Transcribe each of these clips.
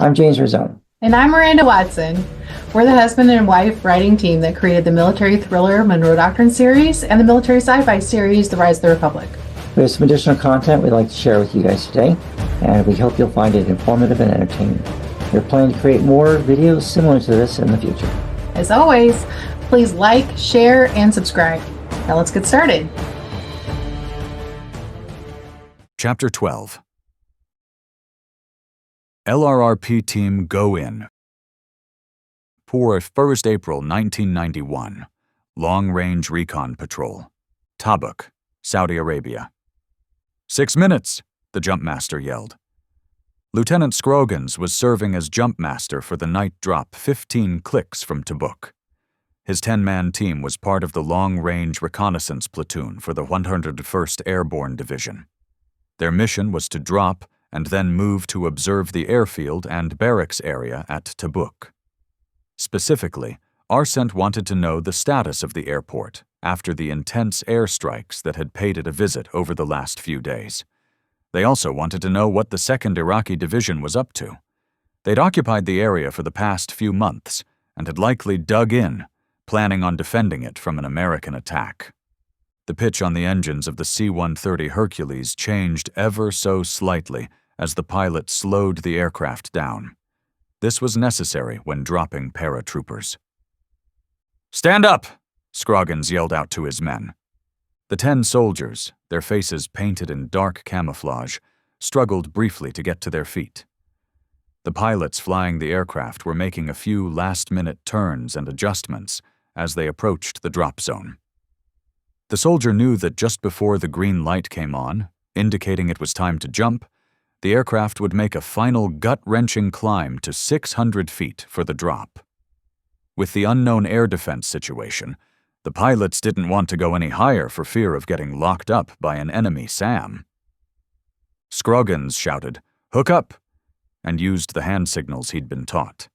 I'm James Rosone. And I'm Miranda Watson. We're the husband and wife writing team that created the military thriller Monroe Doctrine series and the military sci-fi series The Rise of the Republic. We have some additional content we'd like to share with you guys today, and we hope you'll find it informative and entertaining. We're planning to create more videos similar to this in the future. As always, please like, share, and subscribe. Now let's get started. Chapter 12. LRRP Team Go In. For 1st April 1991, Long Range Recon Patrol, Tabuk, Saudi Arabia. 6 minutes, the jumpmaster yelled. Lieutenant Scroggins was serving as jumpmaster for the night drop 15 clicks from Tabuk. His 10-man team was part of the long-range reconnaissance platoon for the 101st Airborne Division. Their mission was to drop and then move to observe the airfield and barracks area at Tabuk. Specifically, Arsent wanted to know the status of the airport after the intense airstrikes that had paid it a visit over the last few days. They also wanted to know what the 2nd Iraqi Division was up to. They'd occupied the area for the past few months and had likely dug in, planning on defending it from an American attack. The pitch on the engines of the C-130 Hercules changed ever so slightly as the pilot slowed the aircraft down. This was necessary when dropping paratroopers. "Stand up!" Scroggins yelled out to his men. The 10 soldiers, their faces painted in dark camouflage, struggled briefly to get to their feet. The pilots flying the aircraft were making a few last-minute turns and adjustments as they approached the drop zone. The soldier knew that just before the green light came on, indicating it was time to jump, the aircraft would make a final gut-wrenching climb to 600 feet for the drop. With the unknown air defense situation, the pilots didn't want to go any higher for fear of getting locked up by an enemy SAM. Scroggins shouted, "Hook up!" and used the hand signals he'd been taught.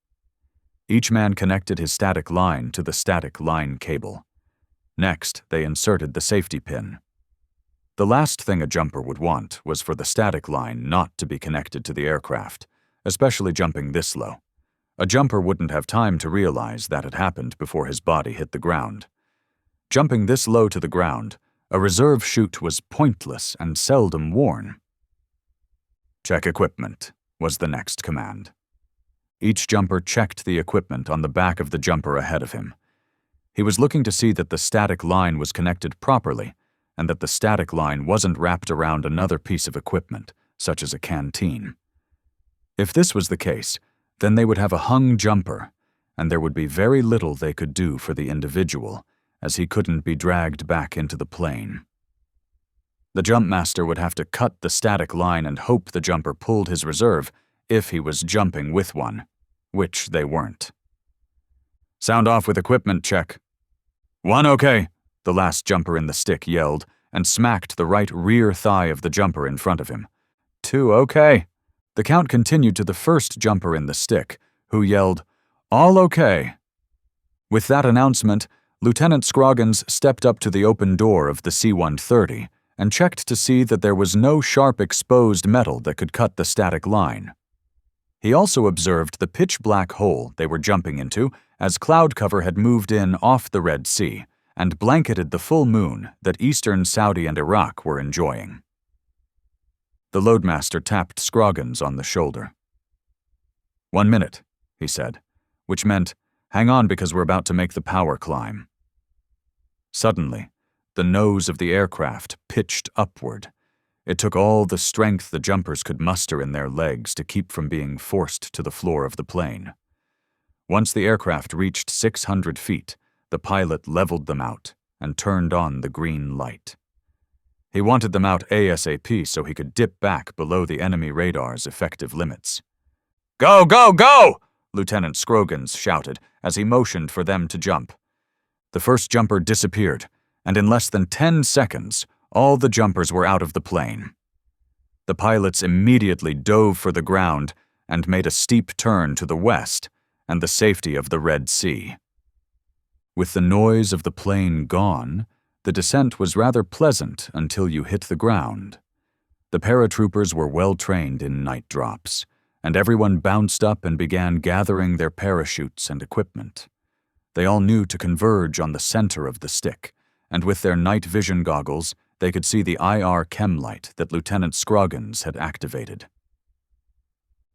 Each man connected his static line to the static line cable. Next, they inserted the safety pin. The last thing a jumper would want was for the static line not to be connected to the aircraft, especially jumping this low. A jumper wouldn't have time to realize that had happened before his body hit the ground. Jumping this low to the ground, a reserve chute was pointless and seldom worn. "Check equipment," was the next command. Each jumper checked the equipment on the back of the jumper ahead of him. He was looking to see that the static line was connected properly and that the static line wasn't wrapped around another piece of equipment, such as a canteen. If this was the case, then they would have a hung jumper, and there would be very little they could do for the individual, as he couldn't be dragged back into the plane. The jumpmaster would have to cut the static line and hope the jumper pulled his reserve if he was jumping with one, which they weren't. "Sound off with equipment check." "1 okay," the last jumper in the stick yelled and smacked the right rear thigh of the jumper in front of him. "2 okay." The count continued to the first jumper in the stick, who yelled, "All okay." With that announcement, Lieutenant Scroggins stepped up to the open door of the C-130 and checked to see that there was no sharp exposed metal that could cut the static line. He also observed the pitch-black hole they were jumping into as cloud cover had moved in off the Red Sea and blanketed the full moon that eastern Saudi and Iraq were enjoying. The loadmaster tapped Scroggins on the shoulder. 1 minute, he said, which meant, "Hang on because we're about to make the power climb." Suddenly, the nose of the aircraft pitched upward. It took all the strength the jumpers could muster in their legs to keep from being forced to the floor of the plane. Once the aircraft reached 600 feet, the pilot leveled them out and turned on the green light. He wanted them out ASAP so he could dip back below the enemy radar's effective limits. "Go, go, go!" Lieutenant Scroggins shouted as he motioned for them to jump. The first jumper disappeared, and in less than 10 seconds, all the jumpers were out of the plane. The pilots immediately dove for the ground and made a steep turn to the west and the safety of the Red Sea. With the noise of the plane gone, the descent was rather pleasant until you hit the ground. The paratroopers were well trained in night drops, and everyone bounced up and began gathering their parachutes and equipment. They all knew to converge on the center of the stick, and with their night vision goggles, they could see the IR chem light that Lieutenant Scroggins had activated.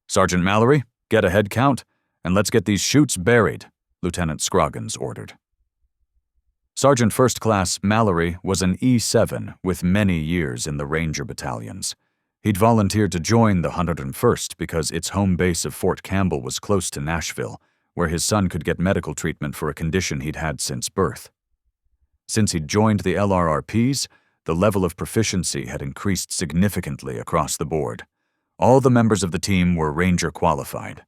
"Sergeant Mallory, get a head count, and let's get these chutes buried," Lieutenant Scroggins ordered. Sergeant First Class Mallory was an E7 with many years in the Ranger battalions. He'd volunteered to join the 101st because its home base of Fort Campbell was close to Nashville, where his son could get medical treatment for a condition he'd had since birth. Since he'd joined the LRRPs, the level of proficiency had increased significantly across the board. All the members of the team were Ranger qualified.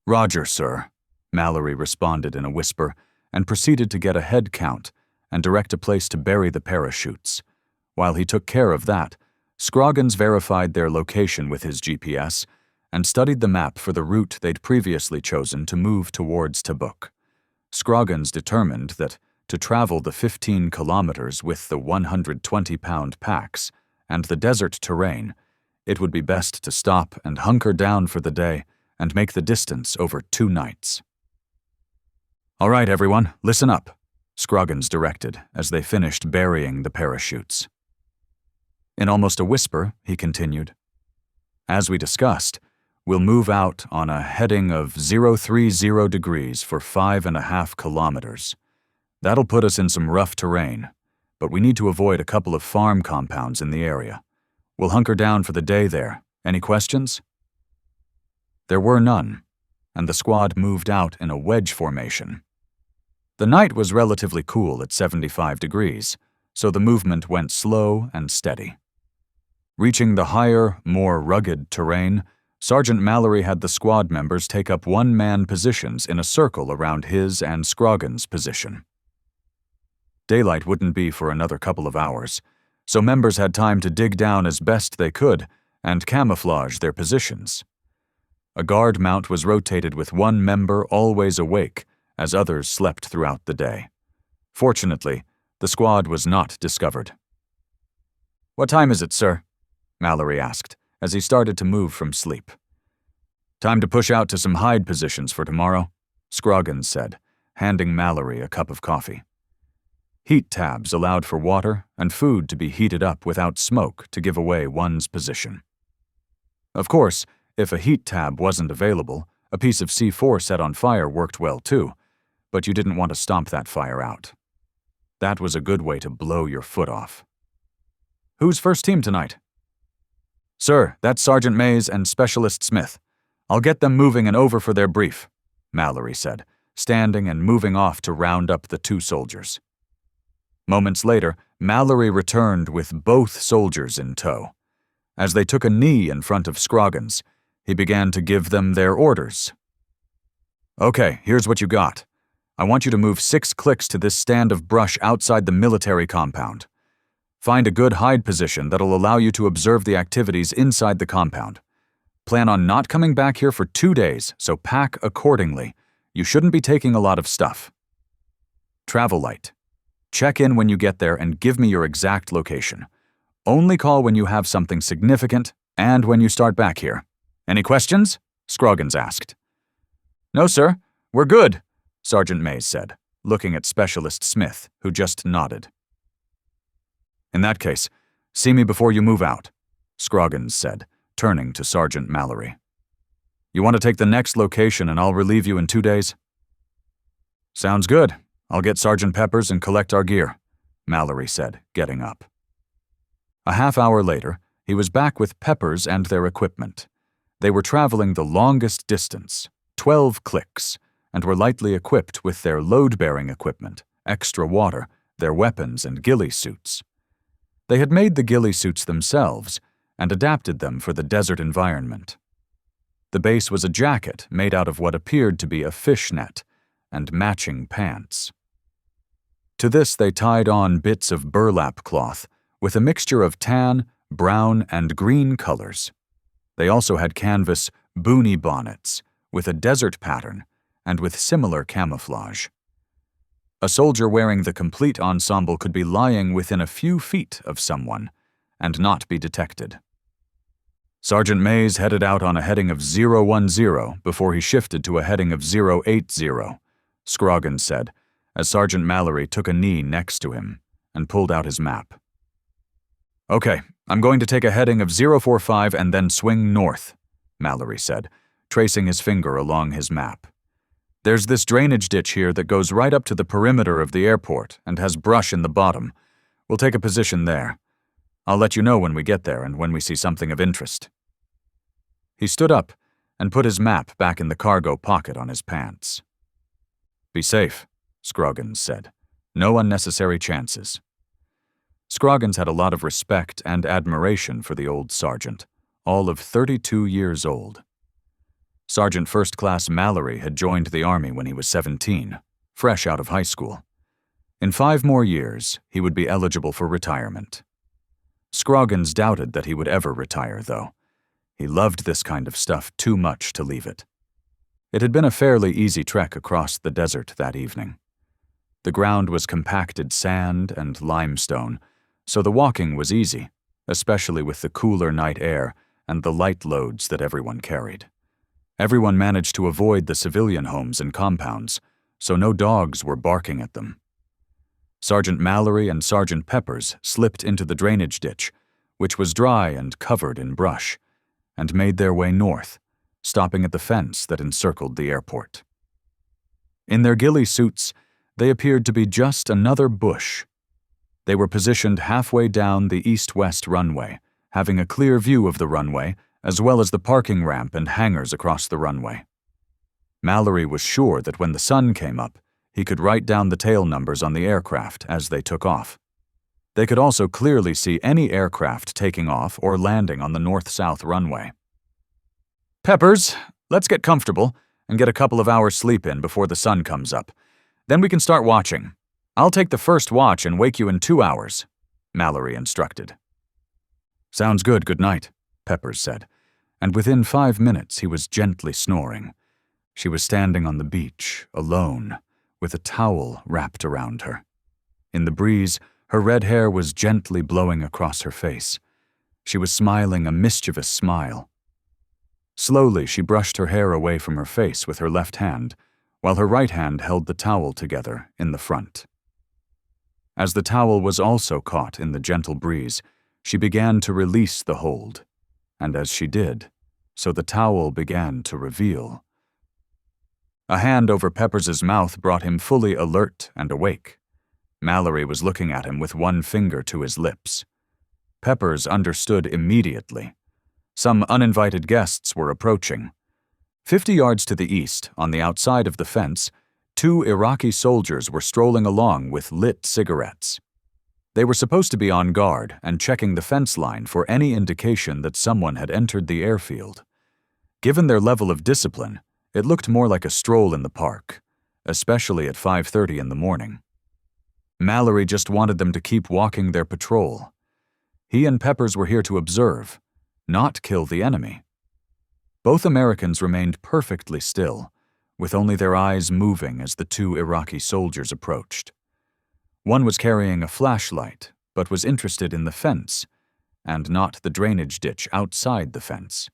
"Roger, sir," Mallory responded in a whisper, and proceeded to get a head count and direct a place to bury the parachutes. While he took care of that, Scroggins verified their location with his GPS and studied the map for the route they'd previously chosen to move towards Tabuk. Scroggins determined that to travel the 15 kilometers with the 120-pound packs and the desert terrain, it would be best to stop and hunker down for the day and make the distance over 2 nights. "All right, everyone, listen up," Scroggins directed as they finished burying the parachutes. In almost a whisper, he continued, "As we discussed, we'll move out on a heading of 030 degrees for 5.5 kilometers. That'll put us in some rough terrain, but we need to avoid a couple of farm compounds in the area. We'll hunker down for the day there. Any questions?" There were none, and the squad moved out in a wedge formation. The night was relatively cool at 75 degrees, so the movement went slow and steady. Reaching the higher, more rugged terrain, Sergeant Mallory had the squad members take up one-man positions in a circle around his and Scroggins' position. Daylight wouldn't be for another couple of hours, so members had time to dig down as best they could and camouflage their positions. A guard mount was rotated with one member always awake, as others slept throughout the day. Fortunately, the squad was not discovered. "What time is it, sir?" Mallory asked, as he started to move from sleep. "Time to push out to some hide positions for tomorrow," Scroggins said, handing Mallory a cup of coffee. Heat tabs allowed for water and food to be heated up without smoke to give away one's position. Of course, if a heat tab wasn't available, a piece of C4 set on fire worked well too, but you didn't want to stomp that fire out. That was a good way to blow your foot off. "Who's first team tonight?" "Sir, that's Sergeant Mays and Specialist Smith. I'll get them moving and over for their brief," Mallory said, standing and moving off to round up the 2 soldiers. Moments later, Mallory returned with both soldiers in tow. As they took a knee in front of Scroggins, he began to give them their orders. "Okay, here's what you got. I want you to move 6 clicks to this stand of brush outside the military compound. Find a good hide position that'll allow you to observe the activities inside the compound. Plan on not coming back here for 2 days, so pack accordingly. You shouldn't be taking a lot of stuff. Travel light. Check in when you get there and give me your exact location. Only call when you have something significant and when you start back here. Any questions?" Scroggins asked. "No, sir. We're good," Sergeant Mays said, looking at Specialist Smith, who just nodded. "In that case, see me before you move out," Scroggins said, turning to Sergeant Mallory. "You want to take the next location and I'll relieve you in 2 days?" "Sounds good. I'll get Sergeant Peppers and collect our gear," Mallory said, getting up. A half hour later, he was back with Peppers and their equipment. They were traveling the longest distance, 12 clicks, and were lightly equipped with their load-bearing equipment, extra water, their weapons, and ghillie suits. They had made the ghillie suits themselves and adapted them for the desert environment. The base was a jacket made out of what appeared to be a fishnet and matching pants. To this they tied on bits of burlap cloth with a mixture of tan, brown, and green colors. They also had canvas boonie bonnets with a desert pattern and with similar camouflage. A soldier wearing the complete ensemble could be lying within a few feet of someone and not be detected. Sergeant Mays headed out on a heading of 010 before he shifted to a heading of 080, Scroggins said, as Sergeant Mallory took a knee next to him and pulled out his map. "Okay, I'm going to take a heading of 045 and then swing north," Mallory said, tracing his finger along his map. "There's this drainage ditch here that goes right up to the perimeter of the airport and has brush in the bottom. We'll take a position there. I'll let you know when we get there and when we see something of interest." He stood up and put his map back in the cargo pocket on his pants. "Be safe," Scroggins said. "No unnecessary chances." Scroggins had a lot of respect and admiration for the old sergeant, all of 32 years old. Sergeant First Class Mallory had joined the Army when he was 17, fresh out of high school. In 5 more years, he would be eligible for retirement. Scroggins doubted that he would ever retire, though. He loved this kind of stuff too much to leave it. It had been a fairly easy trek across the desert that evening. The ground was compacted sand and limestone, so the walking was easy, especially with the cooler night air and the light loads that everyone carried. Everyone managed to avoid the civilian homes and compounds, so no dogs were barking at them. Sergeant Mallory and Sergeant Peppers slipped into the drainage ditch, which was dry and covered in brush, and made their way north, stopping at the fence that encircled the airport. In their ghillie suits, they appeared to be just another bush. They were positioned halfway down the east-west runway, having a clear view of the runway as well as the parking ramp and hangars across the runway. Mallory was sure that when the sun came up, he could write down the tail numbers on the aircraft as they took off. They could also clearly see any aircraft taking off or landing on the north-south runway. "Peppers, let's get comfortable and get a couple of hours sleep in before the sun comes up. Then we can start watching. I'll take the first watch and wake you in 2 hours," Mallory instructed. "Sounds good, good night," Peppers said, and within 5 minutes he was gently snoring. She was standing on the beach, alone, with a towel wrapped around her. In the breeze, her red hair was gently blowing across her face. She was smiling a mischievous smile. Slowly, she brushed her hair away from her face with her left hand, while her right hand held the towel together in the front. As the towel was also caught in the gentle breeze, she began to release the hold, and as she did, so the towel began to reveal. A hand over Peppers's mouth brought him fully alert and awake. Mallory was looking at him with one finger to his lips. Peppers understood immediately. Some uninvited guests were approaching. 50 yards to the east, on the outside of the fence, 2 Iraqi soldiers were strolling along with lit cigarettes. They were supposed to be on guard and checking the fence line for any indication that someone had entered the airfield. Given their level of discipline, it looked more like a stroll in the park, especially at 5:30 in the morning. Mallory just wanted them to keep walking their patrol. He and Peppers were here to observe, not kill the enemy. Both Americans remained perfectly still, with only their eyes moving as the 2 Iraqi soldiers approached. One was carrying a flashlight, but was interested in the fence, and not the drainage ditch outside the fence.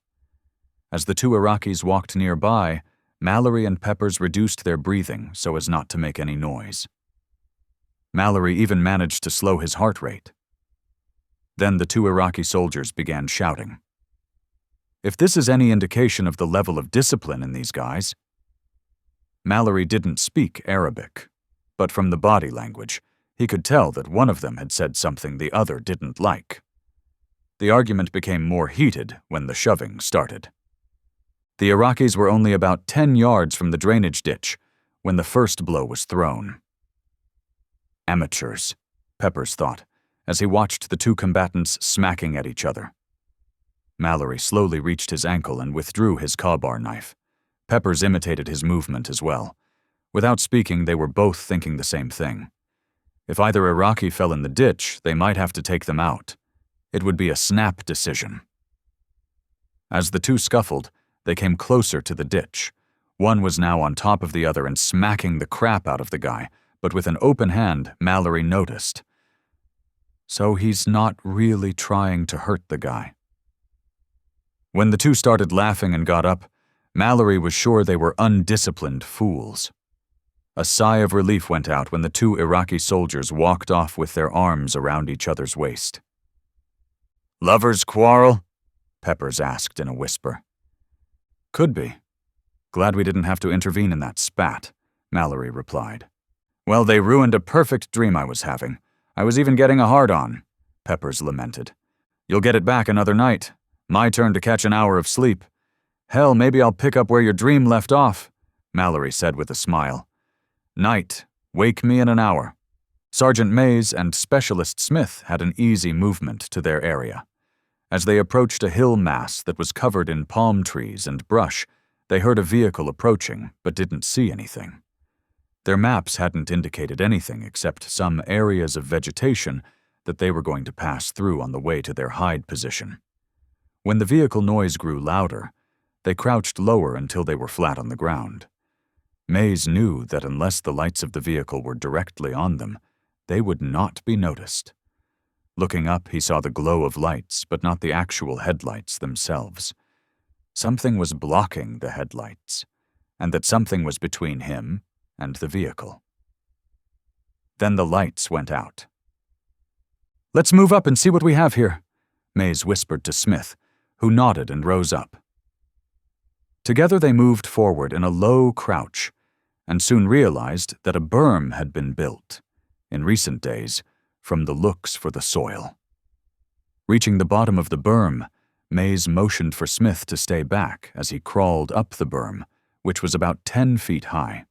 As the 2 Iraqis walked nearby, Mallory and Peppers reduced their breathing so as not to make any noise. Mallory even managed to slow his heart rate. Then the 2 Iraqi soldiers began shouting. If this is any indication of the level of discipline in these guys. Mallory didn't speak Arabic, but from the body language, he could tell that one of them had said something the other didn't like. The argument became more heated when the shoving started. The Iraqis were only about 10 yards from the drainage ditch when the first blow was thrown. Amateurs, Peppers thought, as he watched the 2 combatants smacking at each other. Mallory slowly reached his ankle and withdrew his crowbar knife. Peppers imitated his movement as well. Without speaking, they were both thinking the same thing. If either Iraqi fell in the ditch, they might have to take them out. It would be a snap decision. As the 2 scuffled, they came closer to the ditch. One was now on top of the other and smacking the crap out of the guy, but with an open hand, Mallory noticed. So he's not really trying to hurt the guy. When the two started laughing and got up, Mallory was sure they were undisciplined fools. A sigh of relief went out when the two Iraqi soldiers walked off with their arms around each other's waist. "Lovers' quarrel?" Peppers asked in a whisper. "Could be. Glad we didn't have to intervene in that spat," Mallory replied. "Well, they ruined a perfect dream I was having. I was even getting a hard-on," Peppers lamented. "You'll get it back another night. My turn to catch an hour of sleep. Hell, maybe I'll pick up where your dream left off," Mallory said with a smile. "Night, wake me in an hour." Sergeant Mays and Specialist Smith had an easy movement to their area. As they approached a hill mass that was covered in palm trees and brush, they heard a vehicle approaching, but didn't see anything. Their maps hadn't indicated anything except some areas of vegetation that they were going to pass through on the way to their hide position. When the vehicle noise grew louder, they crouched lower until they were flat on the ground. Mays knew that unless the lights of the vehicle were directly on them, they would not be noticed. Looking up, he saw the glow of lights, but not the actual headlights themselves. Something was blocking the headlights, and that something was between him and the vehicle. Then the lights went out. "Let's move up and see what we have here," Mays whispered to Smith, who nodded and rose up. Together they moved forward in a low crouch, and soon realized that a berm had been built, in recent days, from the looks for the soil. Reaching the bottom of the berm, Mays motioned for Smith to stay back as he crawled up the berm, which was about 10 feet high.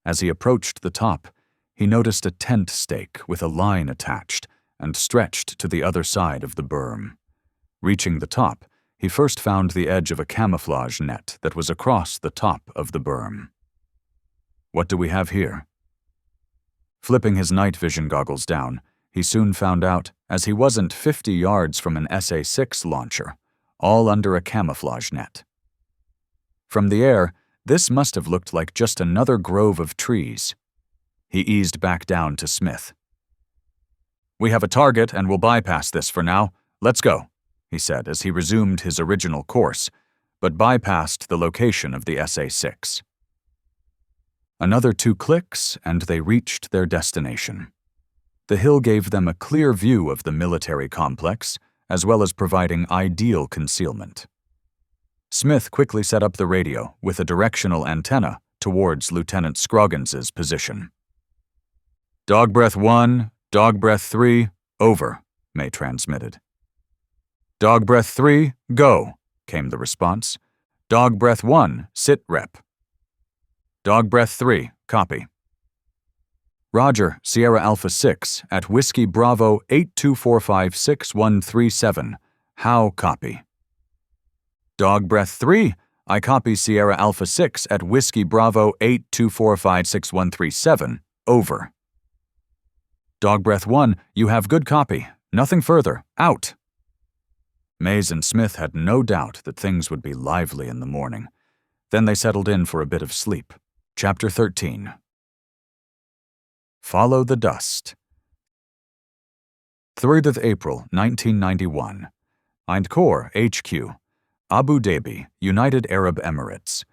As he approached the top, he noticed a tent stake with a line attached and stretched to the other side of the berm. Reaching the top, he first found the edge of a camouflage net that was across the top of the berm. "What do we have here?" Flipping his night vision goggles down, he soon found out, as he wasn't 50 yards from an SA-6 launcher, all under a camouflage net. From the air, this must have looked like just another grove of trees. He eased back down to Smith. "We have a target and we'll bypass this for now. Let's go," he said as he resumed his original course, but bypassed the location of the SA-6. Another 2 clicks, and they reached their destination. The hill gave them a clear view of the military complex, as well as providing ideal concealment. Smith quickly set up the radio with a directional antenna towards Lieutenant Scroggins's position. "Dog breath 1, dog breath 3, over," May transmitted. "Dog breath 3, go," came the response. "Dog breath 1, sit rep." "Dog breath 3, copy." "Roger, Sierra Alpha 6 at Whiskey Bravo 82456137. How copy?" "Dog breath 3, I copy Sierra Alpha 6 at Whiskey Bravo 82456137. Over." "Dog breath 1, you have good copy. Nothing further. Out." Mays and Smith had no doubt that things would be lively in the morning. Then they settled in for a bit of sleep. Chapter 13. Follow the Dust. 3rd of April, 1991. Eind Corps, HQ, Abu Dhabi, United Arab Emirates.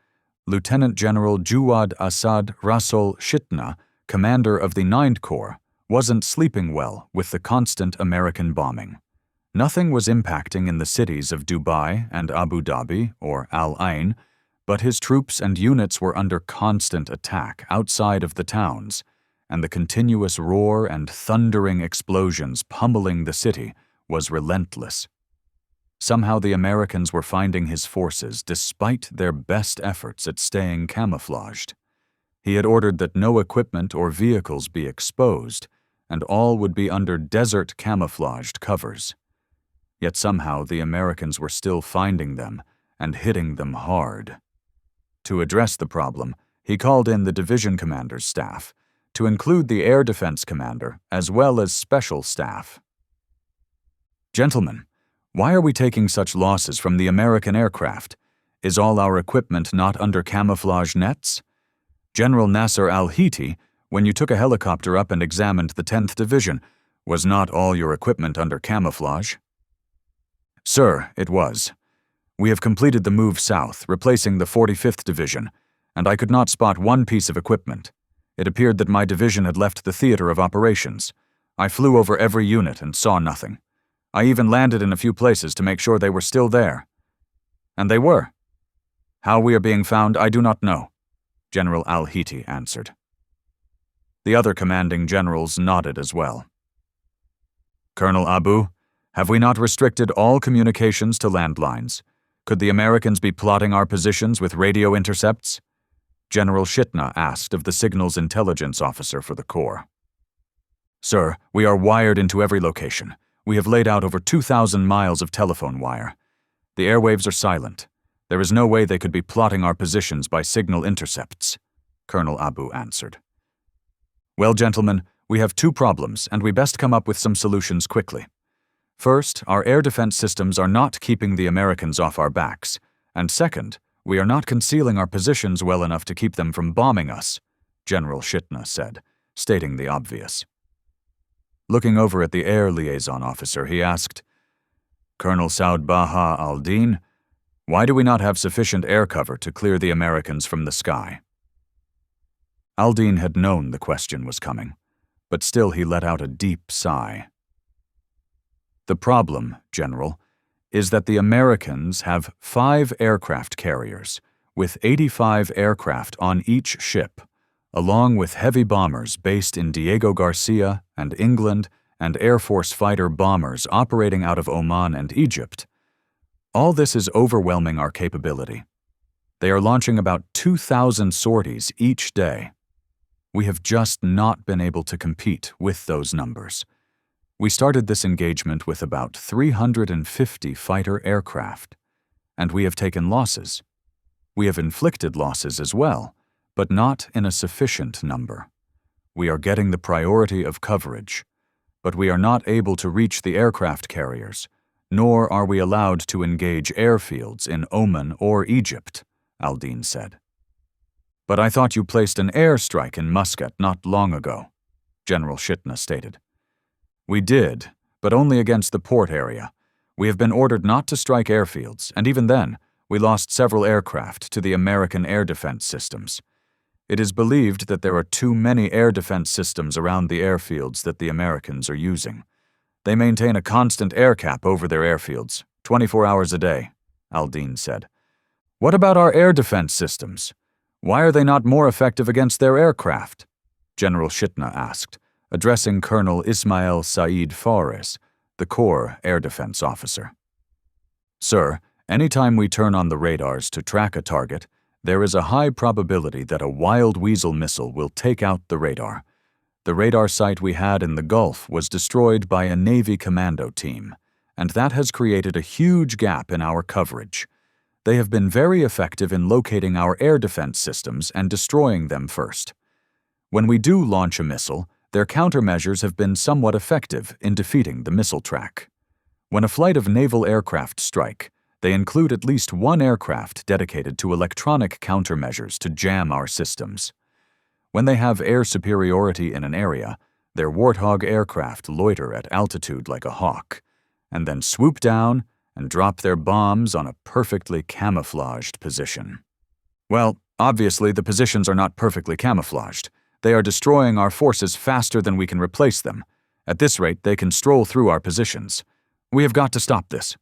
Lieutenant General Juwad Asad Rasul Shitna, commander of the 9th Corps, wasn't sleeping well with the constant American bombing. Nothing was impacting in the cities of Dubai and Abu Dhabi, or Al Ain, but his troops and units were under constant attack outside of the towns, and the continuous roar and thundering explosions pummeling the city was relentless. Somehow the Americans were finding his forces despite their best efforts at staying camouflaged. He had ordered that no equipment or vehicles be exposed, and all would be under desert camouflaged covers. Yet somehow the Americans were still finding them and hitting them hard. To address the problem, he called in the division commander's staff, to include the air defense commander as well as special staff. "Gentlemen, why are we taking such losses from the American aircraft? Is all our equipment not under camouflage nets? General Nasser al-Hiti, when you took a helicopter up and examined the 10th Division, was not all your equipment under camouflage?" "Sir, it was. We have completed the move south, replacing the 45th Division, and I could not spot one piece of equipment. It appeared that my division had left the theater of operations. I flew over every unit and saw nothing. I even landed in a few places to make sure they were still there. And they were. How we are being found, I do not know, General Al-Hiti answered. The other commanding generals nodded as well. Colonel Abu, have we not restricted all communications to landlines? Could the Americans be plotting our positions with radio intercepts? General Shitna asked of the signals intelligence officer for the Corps. Sir, we are wired into every location. We have laid out over 2,000 miles of telephone wire. The airwaves are silent. There is no way they could be plotting our positions by signal intercepts, Colonel Abu answered. Well, gentlemen, we have two problems, and we best come up with some solutions quickly. First, our air defense systems are not keeping the Americans off our backs, and second, we are not concealing our positions well enough to keep them from bombing us, General Shitna said, stating the obvious. Looking over at the air liaison officer, he asked, Colonel Saud Baha al-Din, why do we not have sufficient air cover to clear the Americans from the sky? Al-Din had known the question was coming, but still he let out a deep sigh. The problem, General, is that the Americans have 5 aircraft carriers, with 85 aircraft on each ship, along with heavy bombers based in Diego Garcia and England and Air Force fighter bombers operating out of Oman and Egypt. All this is overwhelming our capability. They are launching about 2,000 sorties each day. We have just not been able to compete with those numbers. We started this engagement with about 350 fighter aircraft, and we have taken losses. We have inflicted losses as well, but not in a sufficient number. We are getting the priority of coverage, but we are not able to reach the aircraft carriers, nor are we allowed to engage airfields in Oman or Egypt, Al-Din said. But I thought you placed an airstrike in Muscat not long ago, General Shitna stated. We did, but only against the port area. We have been ordered not to strike airfields, and even then, we lost several aircraft to the American air defense systems. It is believed that there are too many air defense systems around the airfields that the Americans are using. They maintain a constant air cap over their airfields, 24 hours a day, Al-Din said. What about our air defense systems? Why are they not more effective against their aircraft? General Shitna asked, addressing Colonel Ismail Saeed Fares, the Corps Air Defense Officer. Sir, anytime we turn on the radars to track a target, there is a high probability that a wild weasel missile will take out the radar. The radar site we had in the Gulf was destroyed by a Navy commando team, and that has created a huge gap in our coverage. They have been very effective in locating our air defense systems and destroying them first. When we do launch a missile, their countermeasures have been somewhat effective in defeating the missile track. When a flight of naval aircraft strike, they include at least one aircraft dedicated to electronic countermeasures to jam our systems. When they have air superiority in an area, their Warthog aircraft loiter at altitude like a hawk, and then swoop down and drop their bombs on a perfectly camouflaged position. Well, obviously the positions are not perfectly camouflaged. They are destroying our forces faster than we can replace them. At this rate, they can stroll through our positions. We have got to stop this,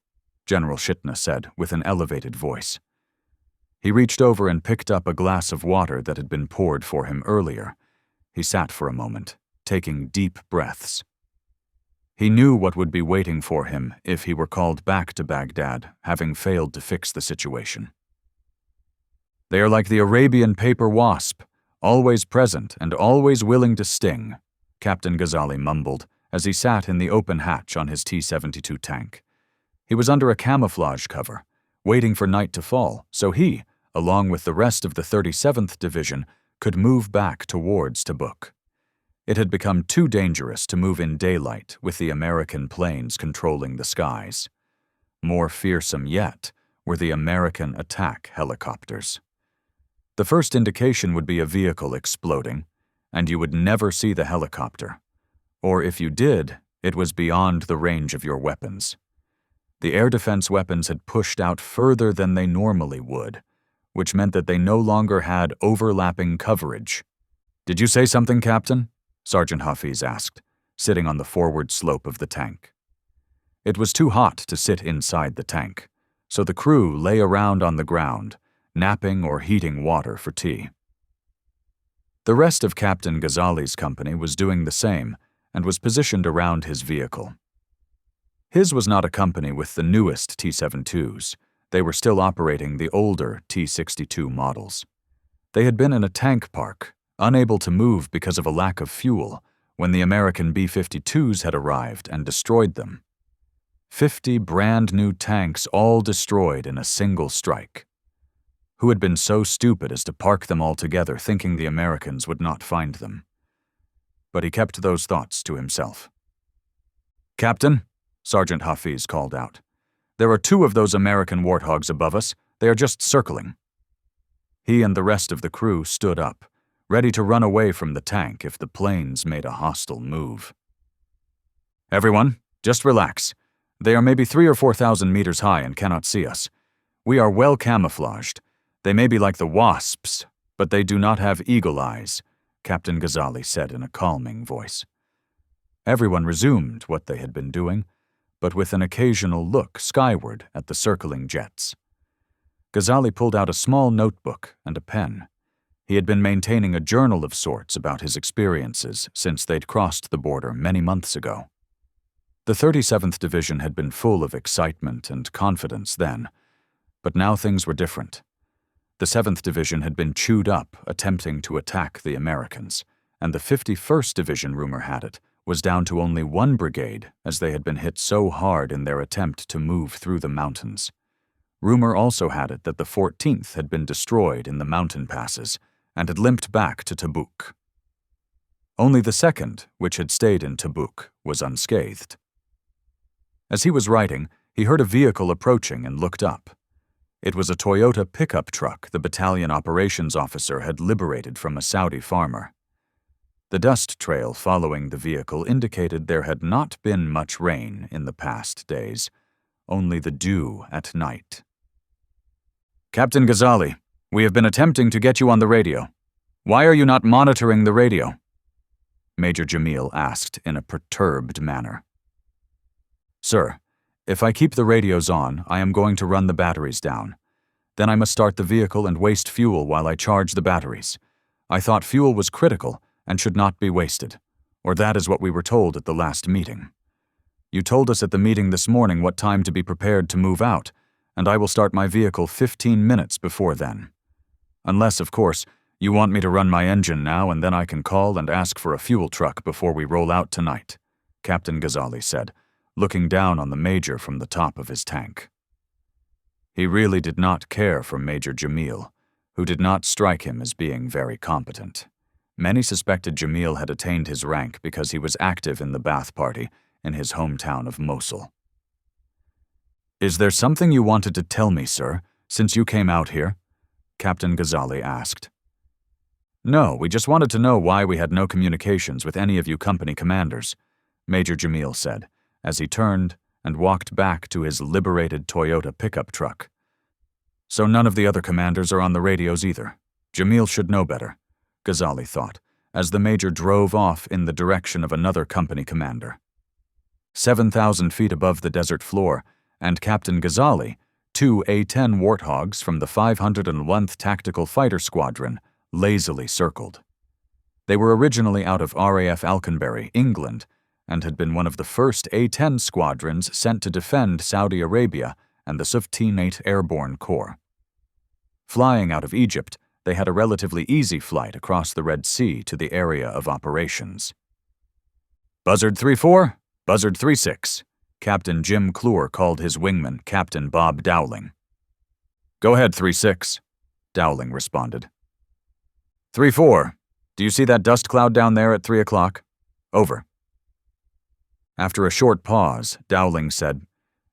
General Shitna said with an elevated voice. He reached over and picked up a glass of water that had been poured for him earlier. He sat for a moment, taking deep breaths. He knew what would be waiting for him if he were called back to Baghdad, having failed to fix the situation. They are like the Arabian paper wasp, always present and always willing to sting, Captain Ghazali mumbled as he sat in the open hatch on his T-72 tank. He was under a camouflage cover, waiting for night to fall, so he, along with the rest of the 37th Division, could move back towards Tabuk. It had become too dangerous to move in daylight with the American planes controlling the skies. More fearsome yet were the American attack helicopters. The first indication would be a vehicle exploding, and you would never see the helicopter. Or if you did, it was beyond the range of your weapons. The air defense weapons had pushed out further than they normally would, which meant that they no longer had overlapping coverage. "Did you say something, Captain?" Sergeant Hafiz asked, sitting on the forward slope of the tank. It was too hot to sit inside the tank, so the crew lay around on the ground, napping or heating water for tea. The rest of Captain Ghazali's company was doing the same and was positioned around his vehicle. His was not a company with the newest T-72s. They were still operating the older T-62 models. They had been in a tank park, unable to move because of a lack of fuel, when the American B-52s had arrived and destroyed them. 50 brand new tanks all destroyed in a single strike. Who had been so stupid as to park them all together thinking the Americans would not find them? But he kept those thoughts to himself. "Captain," Sergeant Hafiz called out, "there are 2 of those American warthogs above us. They are just circling." He and the rest of the crew stood up, ready to run away from the tank if the planes made a hostile move. "Everyone, just relax. They are maybe 3,000 or 4,000 meters high and cannot see us. We are well camouflaged. They may be like the wasps, but they do not have eagle eyes," Captain Ghazali said in a calming voice. Everyone resumed what they had been doing, but with an occasional look skyward at the circling jets. Ghazali pulled out a small notebook and a pen. He had been maintaining a journal of sorts about his experiences since they'd crossed the border many months ago. The 37th Division had been full of excitement and confidence then, but now things were different. The 7th Division had been chewed up attempting to attack the Americans, and the 51st Division, rumor had it, was down to only 1 brigade as they had been hit so hard in their attempt to move through the mountains. Rumor also had it that the 14th had been destroyed in the mountain passes and had limped back to Tabuk. Only the 2nd, which had stayed in Tabuk, was unscathed. As he was writing, he heard a vehicle approaching and looked up. It was a Toyota pickup truck the battalion operations officer had liberated from a Saudi farmer. The dust trail following the vehicle indicated there had not been much rain in the past days, only the dew at night. "Captain Ghazali, we have been attempting to get you on the radio. Why are you not monitoring the radio?" Major Jamil asked in a perturbed manner. "Sir, if I keep the radios on, I am going to run the batteries down. Then I must start the vehicle and waste fuel while I charge the batteries. I thought fuel was critical and should not be wasted, or that is what we were told at the last meeting. You told us at the meeting this morning what time to be prepared to move out, and I will start my vehicle 15 minutes before then. Unless, of course, you want me to run my engine now and then I can call and ask for a fuel truck before we roll out tonight," Captain Ghazali said, looking down on the Major from the top of his tank. He really did not care for Major Jamil, who did not strike him as being very competent. Many suspected Jamil had attained his rank because he was active in the Ba'ath Party in his hometown of Mosul. "Is there something you wanted to tell me, sir, since you came out here?" Captain Ghazali asked. "No, we just wanted to know why we had no communications with any of you company commanders," Major Jamil said, as he turned and walked back to his liberated Toyota pickup truck. "So none of the other commanders are on the radios either. Jamil should know better," Ghazali thought, as the Major drove off in the direction of another company commander. 7,000 feet above the desert floor, and Captain Ghazali, 2 A-10 Warthogs from the 501th Tactical Fighter Squadron, lazily circled. They were originally out of RAF Alconbury, England, and had been one of the first A-10 squadrons sent to defend Saudi Arabia and the Suftinate Airborne Corps. Flying out of Egypt, they had a relatively easy flight across the Red Sea to the area of operations. "Buzzard 3-4, Buzzard 3-6, Captain Jim Clure called his wingman, Captain Bob Dowling. "Go ahead, 3-6, Dowling responded. 3-4, do you see that dust cloud down there at 3 o'clock? Over. After a short pause, Dowling said,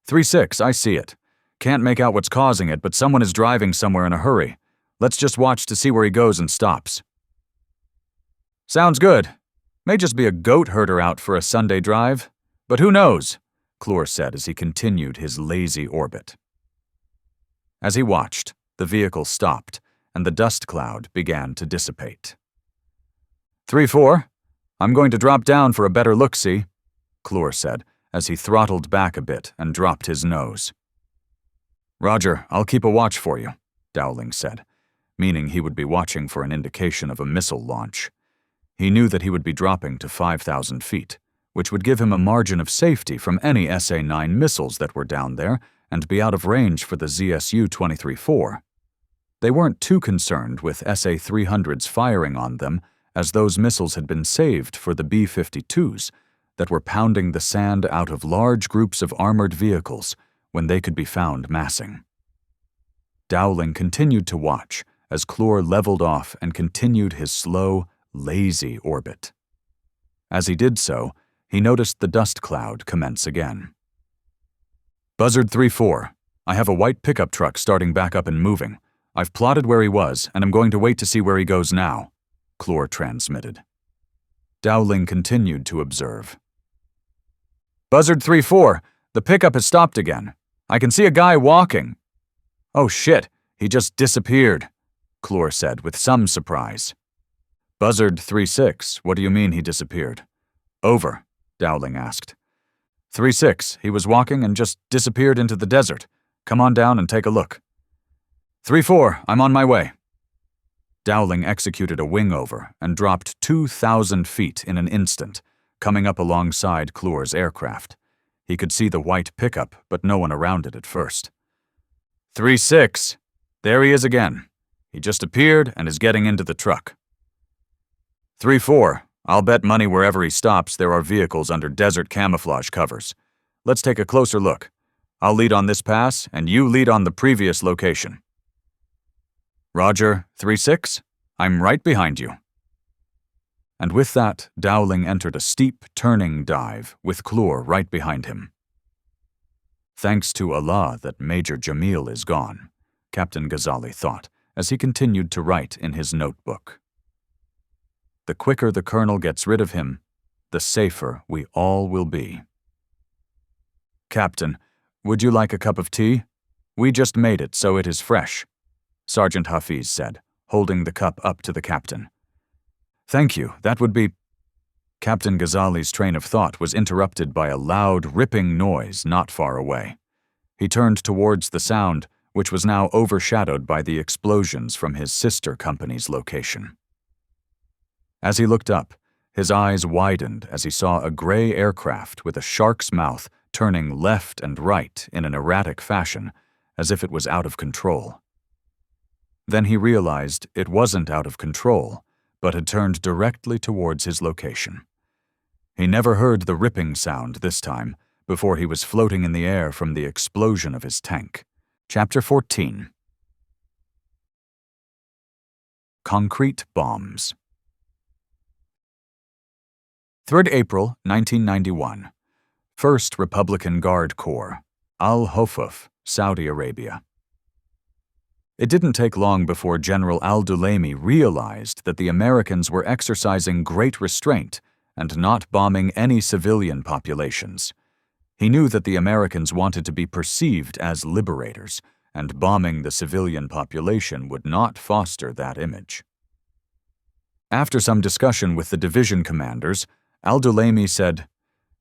3-6, I see it. Can't make out what's causing it, but someone is driving somewhere in a hurry. Let's just watch to see where he goes and stops. Sounds good. May just be a goat herder out for a Sunday drive. But who knows? Clore said as he continued his lazy orbit. As he watched, the vehicle stopped, and the dust cloud began to dissipate. 3-4, I'm going to drop down for a better look-see, Clore said as he throttled back a bit and dropped his nose. Roger, I'll keep a watch for you, Dowling said, meaning he would be watching for an indication of a missile launch. He knew that he would be dropping to 5,000 feet, which would give him a margin of safety from any SA-9 missiles that were down there and be out of range for the ZSU-23-4. They weren't too concerned with SA-300s firing on them, as those missiles had been saved for the B-52s that were pounding the sand out of large groups of armored vehicles when they could be found massing. Dowling continued to watch as Clore leveled off and continued his slow, lazy orbit. As he did so, he noticed the dust cloud commence again. Buzzard 3-4, I have a white pickup truck starting back up and moving. I've plotted where he was, and I'm going to wait to see where he goes now, Clore transmitted. Dowling continued to observe. Buzzard 3-4, the pickup has stopped again. I can see a guy walking. Oh shit, he just disappeared, Clore said with some surprise. Buzzard 3-6, what do you mean he disappeared? Over, Dowling asked. 3-6, he was walking and just disappeared into the desert. Come on down and take a look. 3-4, I'm on my way. Dowling executed a wing-over and dropped 2,000 feet in an instant, coming up alongside Clore's aircraft. He could see the white pickup, but no one around it at first. 3-6, there he is again. He just appeared and is getting into the truck. 3-4, I'll bet money wherever he stops there are vehicles under desert camouflage covers. Let's take a closer look. I'll lead on this pass, and you lead on the previous location. Roger, 3-6, I'm right behind you. And with that, Dowling entered a steep, turning dive, with Clore right behind him. Thanks to Allah that Major Jamil is gone, Captain Ghazali thought, as he continued to write in his notebook. The quicker the colonel gets rid of him, the safer we all will be. Captain, would you like a cup of tea? We just made it, so it is fresh, Sergeant Hafiz said, holding the cup up to the captain. Thank you, that would be... Captain Ghazali's train of thought was interrupted by a loud, ripping noise not far away. He turned towards the sound, which was now overshadowed by the explosions from his sister company's location. As he looked up, his eyes widened as he saw a gray aircraft with a shark's mouth turning left and right in an erratic fashion, as if it was out of control. Then he realized it wasn't out of control, but had turned directly towards his location. He never heard the ripping sound this time, before he was floating in the air from the explosion of his tank. Chapter 14. Concrete Bombs. 3rd April, 1991. 1st Republican Guard Corps, Al-Hofuf, Saudi Arabia. It didn't take long before General al-Dulaymi realized that the Americans were exercising great restraint and not bombing any civilian populations. He knew that the Americans wanted to be perceived as liberators, and bombing the civilian population would not foster that image. After some discussion with the division commanders, al-Dulaymi said,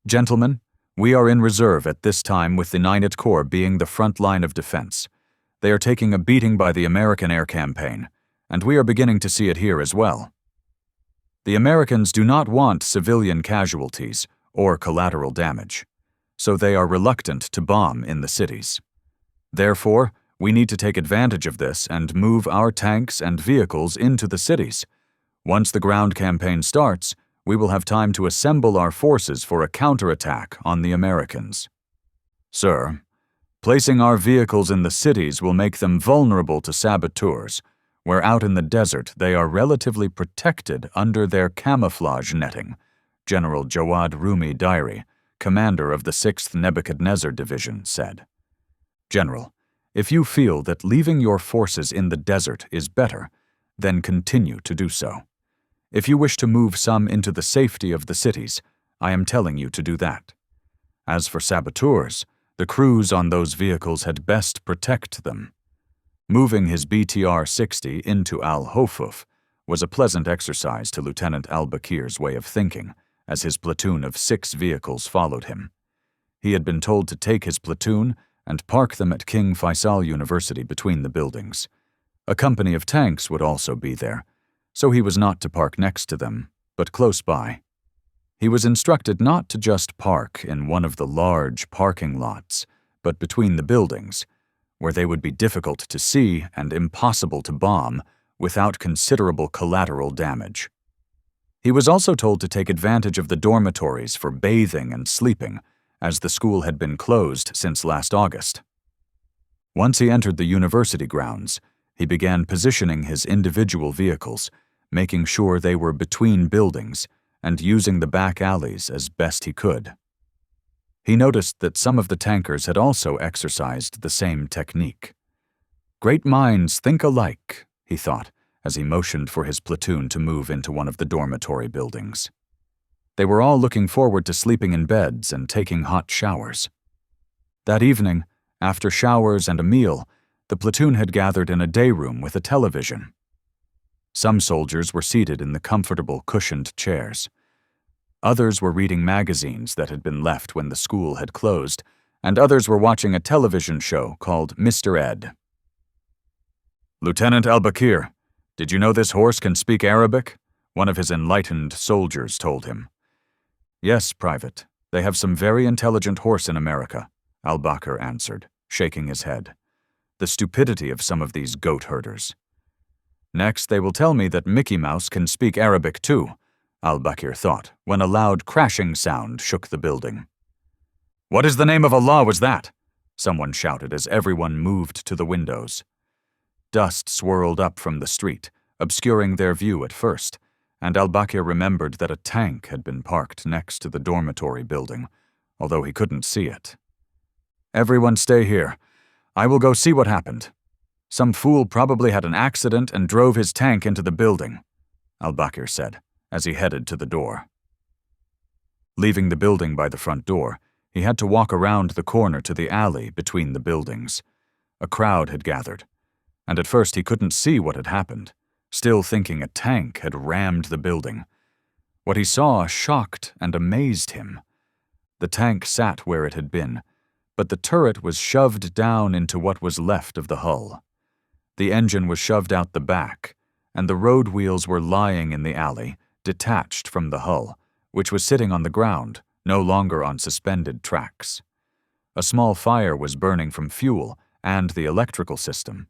"Gentlemen, we are in reserve at this time with the 9th Corps being the front line of defense. They are taking a beating by the American air campaign, and we are beginning to see it here as well. The Americans do not want civilian casualties or collateral damage, so they are reluctant to bomb in the cities. Therefore, we need to take advantage of this and move our tanks and vehicles into the cities. Once the ground campaign starts, we will have time to assemble our forces for a counterattack on the Americans. Sir, placing our vehicles in the cities will make them vulnerable to saboteurs, where out in the desert they are relatively protected under their camouflage netting," General Jawad Rumi Dairi, commander of the 6th Nebuchadnezzar Division, said. "General, if you feel that leaving your forces in the desert is better, then continue to do so. If you wish to move some into the safety of the cities, I am telling you to do that. As for saboteurs, the crews on those vehicles had best protect them. Moving his BTR-60 into Al-Hofuf was a pleasant exercise to Lieutenant al-Bakir's way of thinking, as his platoon of 6 vehicles followed him. He had been told to take his platoon and park them at King Faisal University between the buildings. A company of tanks would also be there, so he was not to park next to them, but close by. He was instructed not to just park in one of the large parking lots, but between the buildings, where they would be difficult to see and impossible to bomb without considerable collateral damage. He was also told to take advantage of the dormitories for bathing and sleeping, as the school had been closed since last August. Once he entered the university grounds, he began positioning his individual vehicles, making sure they were between buildings and using the back alleys as best he could. He noticed that some of the tankers had also exercised the same technique. Great minds think alike, he thought, as he motioned for his platoon to move into one of the dormitory buildings. They were all looking forward to sleeping in beds and taking hot showers. That evening, after showers and a meal, the platoon had gathered in a day room with a television. Some soldiers were seated in the comfortable cushioned chairs. Others were reading magazines that had been left when the school had closed, and others were watching a television show called Mr. Ed. "Lieutenant al-Bakir, did you know this horse can speak Arabic?" one of his enlightened soldiers told him. "Yes, Private. They have some very intelligent horse in America," al-Bakir answered, shaking his head. "The stupidity of some of these goat herders. Next, they will tell me that Mickey Mouse can speak Arabic too," al-Bakir thought, when a loud crashing sound shook the building. "What is the name of Allah was that?" someone shouted as everyone moved to the windows. Dust swirled up from the street, obscuring their view at first, and al-Bakir remembered that a tank had been parked next to the dormitory building, although he couldn't see it. "Everyone stay here. I will go see what happened. Some fool probably had an accident and drove his tank into the building," al-Bakir said, as he headed to the door. Leaving the building by the front door, he had to walk around the corner to the alley between the buildings. A crowd had gathered, and at first he couldn't see what had happened, still thinking a tank had rammed the building. What he saw shocked and amazed him. The tank sat where it had been, but the turret was shoved down into what was left of the hull. The engine was shoved out the back, and the road wheels were lying in the alley, detached from the hull, which was sitting on the ground, no longer on suspended tracks. A small fire was burning from fuel and the electrical system.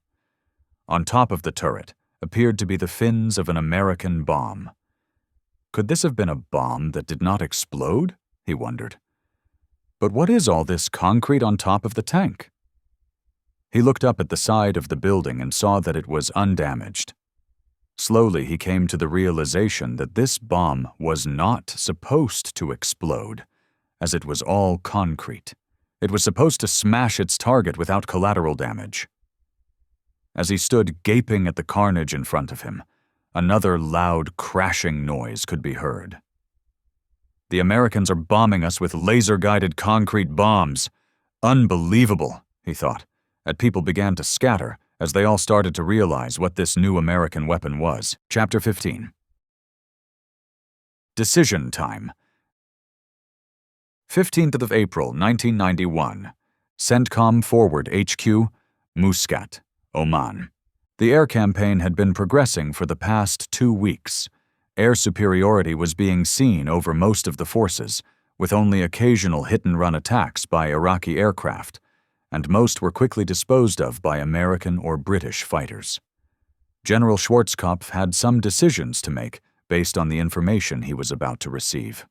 On top of the turret appeared to be the fins of an American bomb. Could this have been a bomb that did not explode? He wondered. But what is all this concrete on top of the tank? He looked up at the side of the building and saw that it was undamaged. Slowly he came to the realization that this bomb was not supposed to explode, as it was all concrete. It was supposed to smash its target without collateral damage. As he stood gaping at the carnage in front of him, another loud crashing noise could be heard. "The Americans are bombing us with laser-guided concrete bombs. Unbelievable," he thought, as people began to scatter as they all started to realize what this new American weapon was. Chapter 15. Decision Time. 15th of April, 1991. CENTCOM Forward HQ, Muscat, Oman. The air campaign had been progressing for the past 2 weeks. Air superiority was being seen over most of the forces, with only occasional hit-and-run attacks by Iraqi aircraft, and most were quickly disposed of by American or British fighters. General Schwarzkopf had some decisions to make based on the information he was about to receive.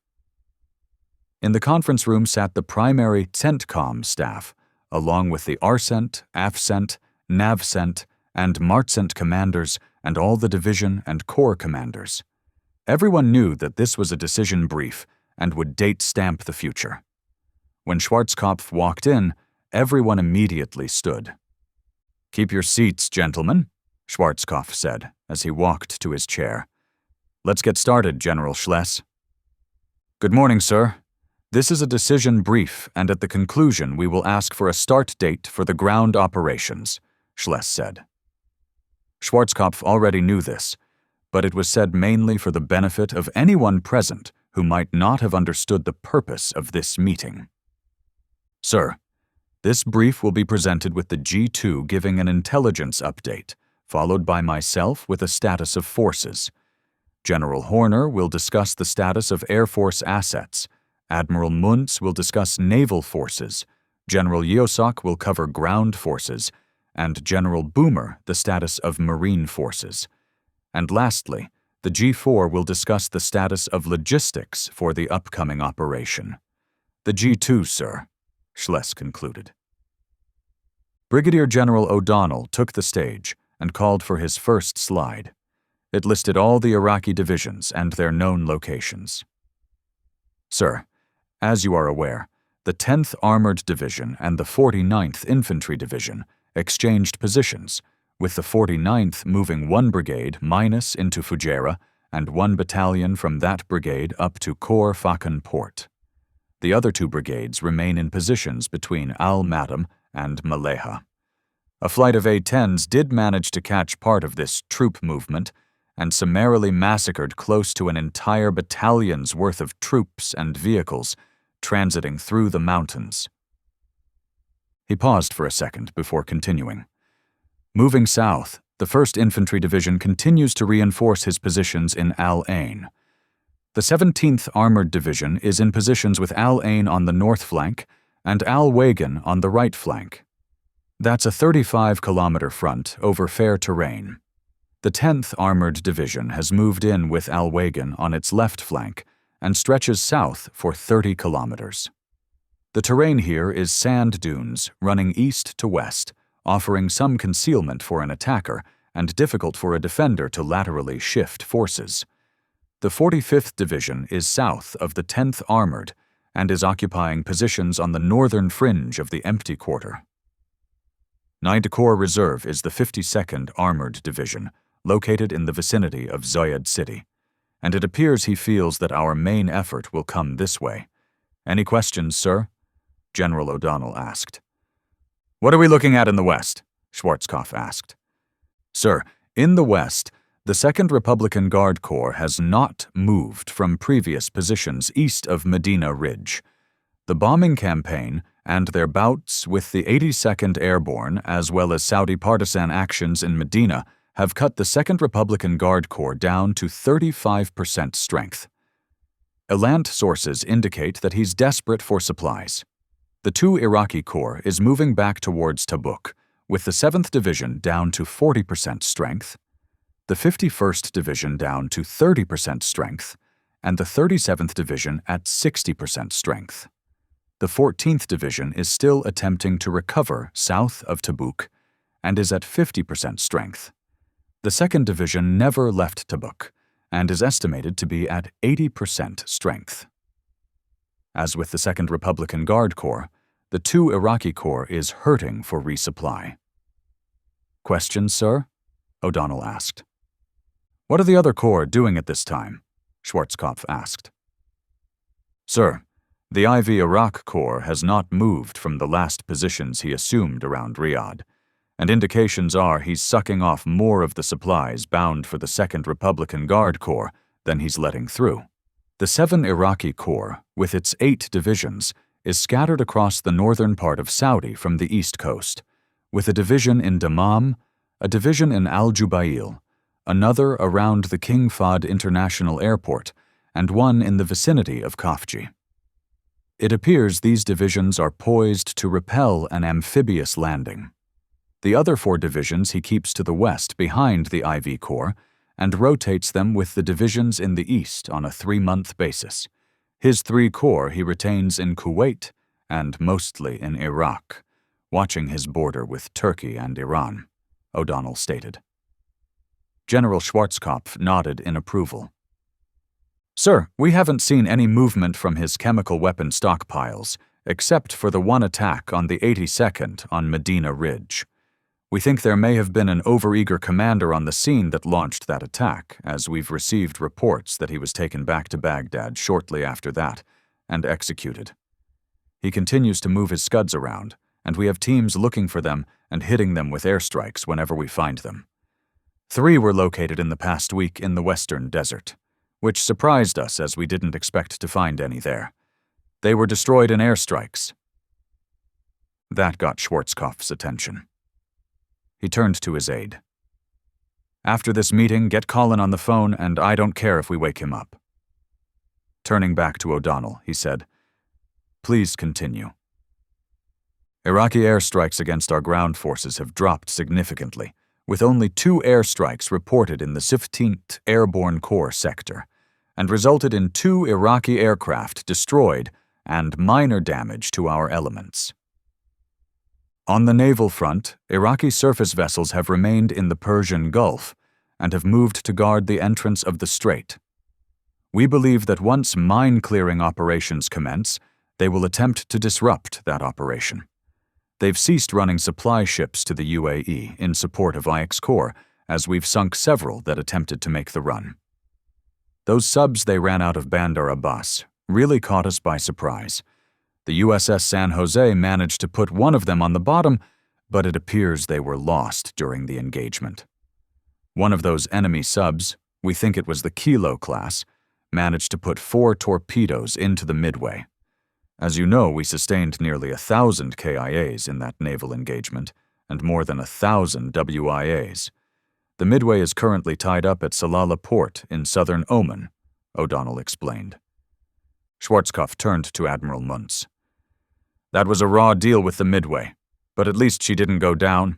In the conference room sat the primary CENTCOM staff, along with the ARCENT, AFCENT, NAVCENT, and MARCENT commanders and all the division and corps commanders. Everyone knew that this was a decision brief and would date stamp the future. When Schwarzkopf walked in, everyone immediately stood. "Keep your seats, gentlemen," Schwarzkopf said as he walked to his chair. "Let's get started, General Schless." "Good morning, sir. This is a decision brief, and at the conclusion we will ask for a start date for the ground operations, Schless said. Schwarzkopf already knew this, but it was said mainly for the benefit of anyone present who might not have understood the purpose of this meeting. Sir, this brief will be presented with the G2 giving an intelligence update, followed by myself with a status of forces. General Horner will discuss the status of Air Force assets. Admiral Muntz will discuss naval forces. General Yosok will cover ground forces, and General Boomer the status of marine forces. And lastly, the G4 will discuss the status of logistics for the upcoming operation. The G2, sir, Schless concluded. Brigadier General O'Donnell took the stage and called for his first slide. It listed all the Iraqi divisions and their known locations. Sir, as you are aware, the 10th Armored Division and the 49th Infantry Division exchanged positions, with the 49th moving 1 brigade minus into Fujairah and 1 battalion from that brigade up to Khor Fakkan Port. The other 2 brigades remain in positions between Al-Madam and Maleha. A flight of A-10s did manage to catch part of this troop movement and summarily massacred close to an entire battalion's worth of troops and vehicles transiting through the mountains. He paused for a second before continuing. Moving south, the 1st Infantry Division continues to reinforce his positions in Al Ain. The 17th Armored Division is in positions with Al Ain on the north flank and Al Wagan on the right flank. That's a 35-kilometer front over fair terrain. The 10th Armored Division has moved in with Al Wagan on its left flank and stretches south for 30 kilometers. The terrain here is sand dunes running east to west, offering some concealment for an attacker and difficult for a defender to laterally shift forces. The 45th Division is south of the 10th Armored and is occupying positions on the northern fringe of the empty quarter. 9th Corps Reserve is the 52nd Armored Division, located in the vicinity of Zoyed City, and it appears he feels that our main effort will come this way. Any questions, sir? General O'Donnell asked. What are we looking at in the west? Schwarzkopf asked. Sir, in the west, the 2nd Republican Guard Corps has not moved from previous positions east of Medina Ridge. The bombing campaign and their bouts with the 82nd Airborne, as well as Saudi partisan actions in Medina, have cut the 2nd Republican Guard Corps down to 35% strength. Elant sources indicate that he's desperate for supplies. The 2 Iraqi Corps is moving back towards Tabuk, with the 7th Division down to 40% strength, the 51st Division down to 30% strength, and the 37th Division at 60% strength. The 14th Division is still attempting to recover south of Tabuk and is at 50% strength. The 2nd Division never left Tabuk and is estimated to be at 80% strength. As with the 2nd Republican Guard Corps, the 2 Iraqi Corps is hurting for resupply. Questions, sir? O'Donnell asked. What are the other corps doing at this time? Schwarzkopf asked. Sir, the IV Iraq Corps has not moved from the last positions he assumed around Riyadh, and indications are he's sucking off more of the supplies bound for the 2nd Republican Guard Corps than he's letting through. The 7 Iraqi Corps, with its 8 divisions, is scattered across the northern part of Saudi from the east coast, with a division in Dammam, a division in Al-Jubail, another around the King Fahd International Airport, and one in the vicinity of Khafji. It appears these divisions are poised to repel an amphibious landing. The other 4 divisions he keeps to the west behind the IV Corps and rotates them with the divisions in the east on a 3-month basis. His 3 corps he retains in Kuwait and mostly in Iraq, watching his border with Turkey and Iran, O'Donnell stated. General Schwarzkopf nodded in approval. Sir, we haven't seen any movement from his chemical weapon stockpiles, except for the one attack on the 82nd on Medina Ridge. We think there may have been an overeager commander on the scene that launched that attack, as we've received reports that he was taken back to Baghdad shortly after that, and executed. He continues to move his Scuds around, and we have teams looking for them and hitting them with airstrikes whenever we find them. 3 were located in the past week in the western desert, which surprised us as we didn't expect to find any there. They were destroyed in airstrikes. That got Schwarzkopf's attention. He turned to his aide. After this meeting, get Colin on the phone, and I don't care if we wake him up. Turning back to O'Donnell, he said, Please continue. Iraqi airstrikes against our ground forces have dropped significantly, with only 2 airstrikes reported in the 15th Airborne Corps sector, and resulted in 2 Iraqi aircraft destroyed and minor damage to our elements. On the naval front, Iraqi surface vessels have remained in the Persian Gulf and have moved to guard the entrance of the strait. We believe that once mine-clearing operations commence, they will attempt to disrupt that operation. They've ceased running supply ships to the UAE in support of IX Corps, as we've sunk several that attempted to make the run. Those subs they ran out of Bandar Abbas really caught us by surprise. The USS San Jose managed to put one of them on the bottom, but it appears they were lost during the engagement. One of those enemy subs, we think it was the Kilo class, managed to put 4 torpedoes into the Midway. As you know, we sustained nearly 1,000 KIAs in that naval engagement, and more than 1,000 WIAs. The Midway is currently tied up at Salalah Port in southern Oman, O'Donnell explained. Schwarzkopf turned to Admiral Muntz. That was a raw deal with the Midway, but at least she didn't go down.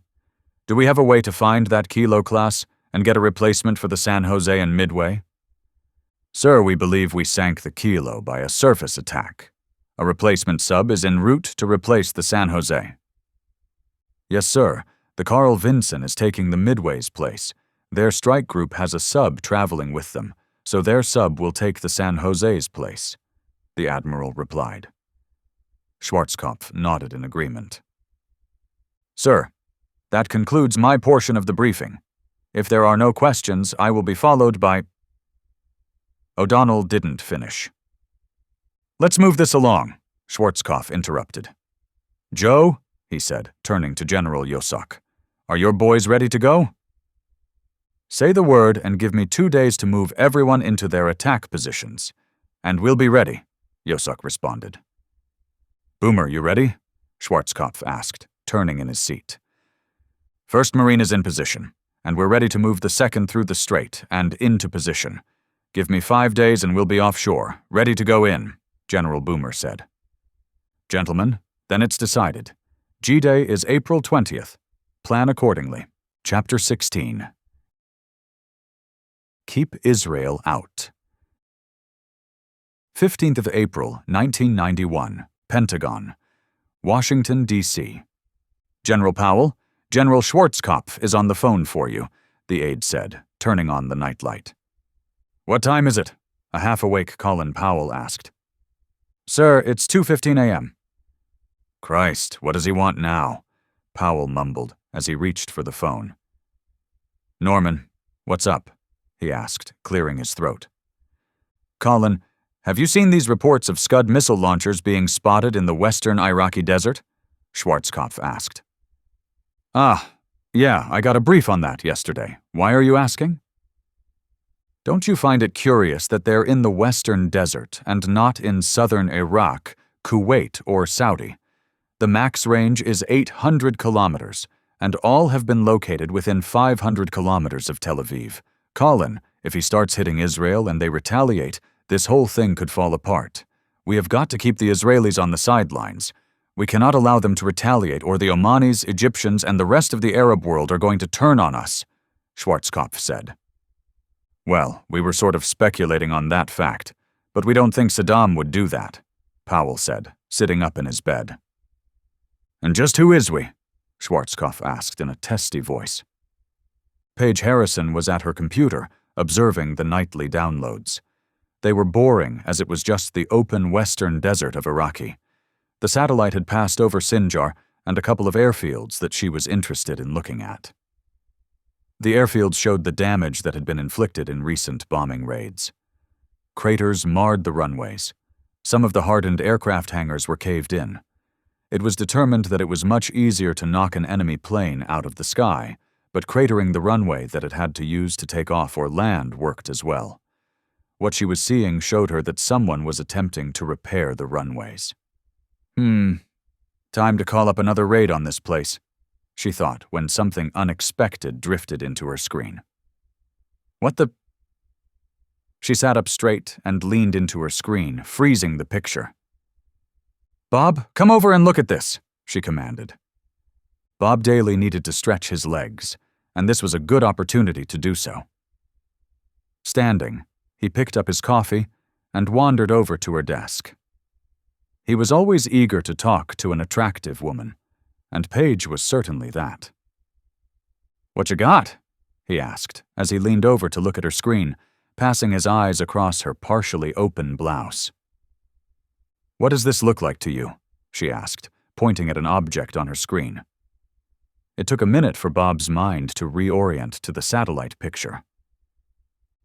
Do we have a way to find that Kilo class and get a replacement for the San Jose and Midway? Sir, we believe we sank the Kilo by a surface attack. A replacement sub is en route to replace the San Jose. Yes, sir. The Carl Vinson is taking the Midway's place. Their strike group has a sub traveling with them, so their sub will take the San Jose's place, the Admiral replied. Schwarzkopf nodded in agreement. Sir, that concludes my portion of the briefing. If there are no questions, I will be followed by... O'Donnell didn't finish. Let's move this along, Schwarzkopf interrupted. Joe, he said, turning to General Yosak, are your boys ready to go? Say the word and give me 2 days to move everyone into their attack positions. And we'll be ready, Yosak responded. Boomer, you ready? Schwarzkopf asked, turning in his seat. First Marine is in position, and we're ready to move the second through the strait and into position. Give me 5 days and we'll be offshore, ready to go in, General Boomer said. Gentlemen, then it's decided. G-Day is April 20th. Plan accordingly. Chapter 16. Keep Israel out. 15th of April, 1991. Pentagon, Washington, D.C. General Powell, General Schwarzkopf is on the phone for you, the aide said, turning on the nightlight. What time is it? A half-awake Colin Powell asked. Sir, it's 2:15 a.m. Christ, what does he want now? Powell mumbled as he reached for the phone. Norman, what's up? He asked, clearing his throat. Colin, have you seen these reports of Scud missile launchers being spotted in the western Iraqi desert? Schwarzkopf asked. Yeah, I got a brief on that yesterday. Why are you asking? Don't you find it curious that they're in the western desert and not in southern Iraq, Kuwait, or Saudi? The max range is 800 kilometers, and all have been located within 500 kilometers of Tel Aviv. Colin, if he starts hitting Israel and they retaliate, this whole thing could fall apart. We have got to keep the Israelis on the sidelines. We cannot allow them to retaliate, or the Omanis, Egyptians, and the rest of the Arab world are going to turn on us, Schwarzkopf said. Well, we were sort of speculating on that fact, but we don't think Saddam would do that, Powell said, sitting up in his bed. And just who is we? Schwarzkopf asked in a testy voice. Paige Harrison was at her computer, observing the nightly downloads. They were boring, as it was just the open western desert of Iraqi. The satellite had passed over Sinjar and a couple of airfields that she was interested in looking at. The airfields showed the damage that had been inflicted in recent bombing raids. Craters marred the runways. Some of the hardened aircraft hangars were caved in. It was determined that it was much easier to knock an enemy plane out of the sky, but cratering the runway that it had to use to take off or land worked as well. What she was seeing showed her that someone was attempting to repair the runways. Time to call up another raid on this place, she thought when something unexpected drifted into her screen. What the? She sat up straight and leaned into her screen, freezing the picture. "Bob, come over and look at this," she commanded. Bob Daly needed to stretch his legs, and this was a good opportunity to do so. Standing, he picked up his coffee and wandered over to her desk. He was always eager to talk to an attractive woman, and Paige was certainly that. "What you got?" he asked as he leaned over to look at her screen, passing his eyes across her partially open blouse. "What does this look like to you?" she asked, pointing at an object on her screen. It took a minute for Bob's mind to reorient to the satellite picture.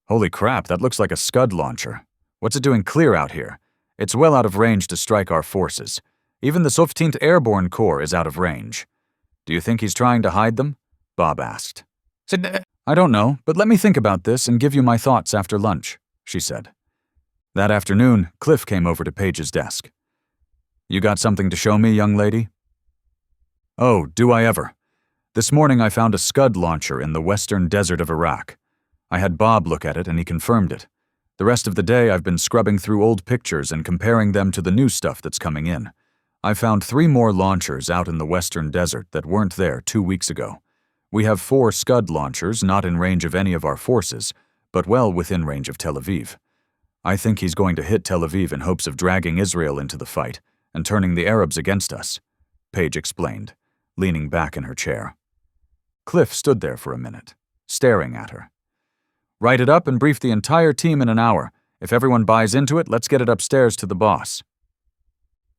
"Holy crap, that looks like a Scud launcher. What's it doing clear out here? It's well out of range to strike our forces. Even the 15th Airborne Corps is out of range. Do you think he's trying to hide them?" Bob asked. "I don't know, but let me think about this and give you my thoughts after lunch," she said. That afternoon, Cliff came over to Paige's desk. "You got something to show me, young lady?" "Oh, do I ever. This morning I found a Scud launcher in the western desert of Iraq. I had Bob look at it and he confirmed it. The rest of the day I've been scrubbing through old pictures and comparing them to the new stuff that's coming in. I found 3 more launchers out in the western desert that weren't there 2 weeks ago. We have 4 Scud launchers not in range of any of our forces, but well within range of Tel Aviv. I think he's going to hit Tel Aviv in hopes of dragging Israel into the fight and turning the Arabs against us," Paige explained, leaning back in her chair. Cliff stood there for a minute, staring at her. "Write it up and brief the entire team in an hour. If everyone buys into it, let's get it upstairs to the boss."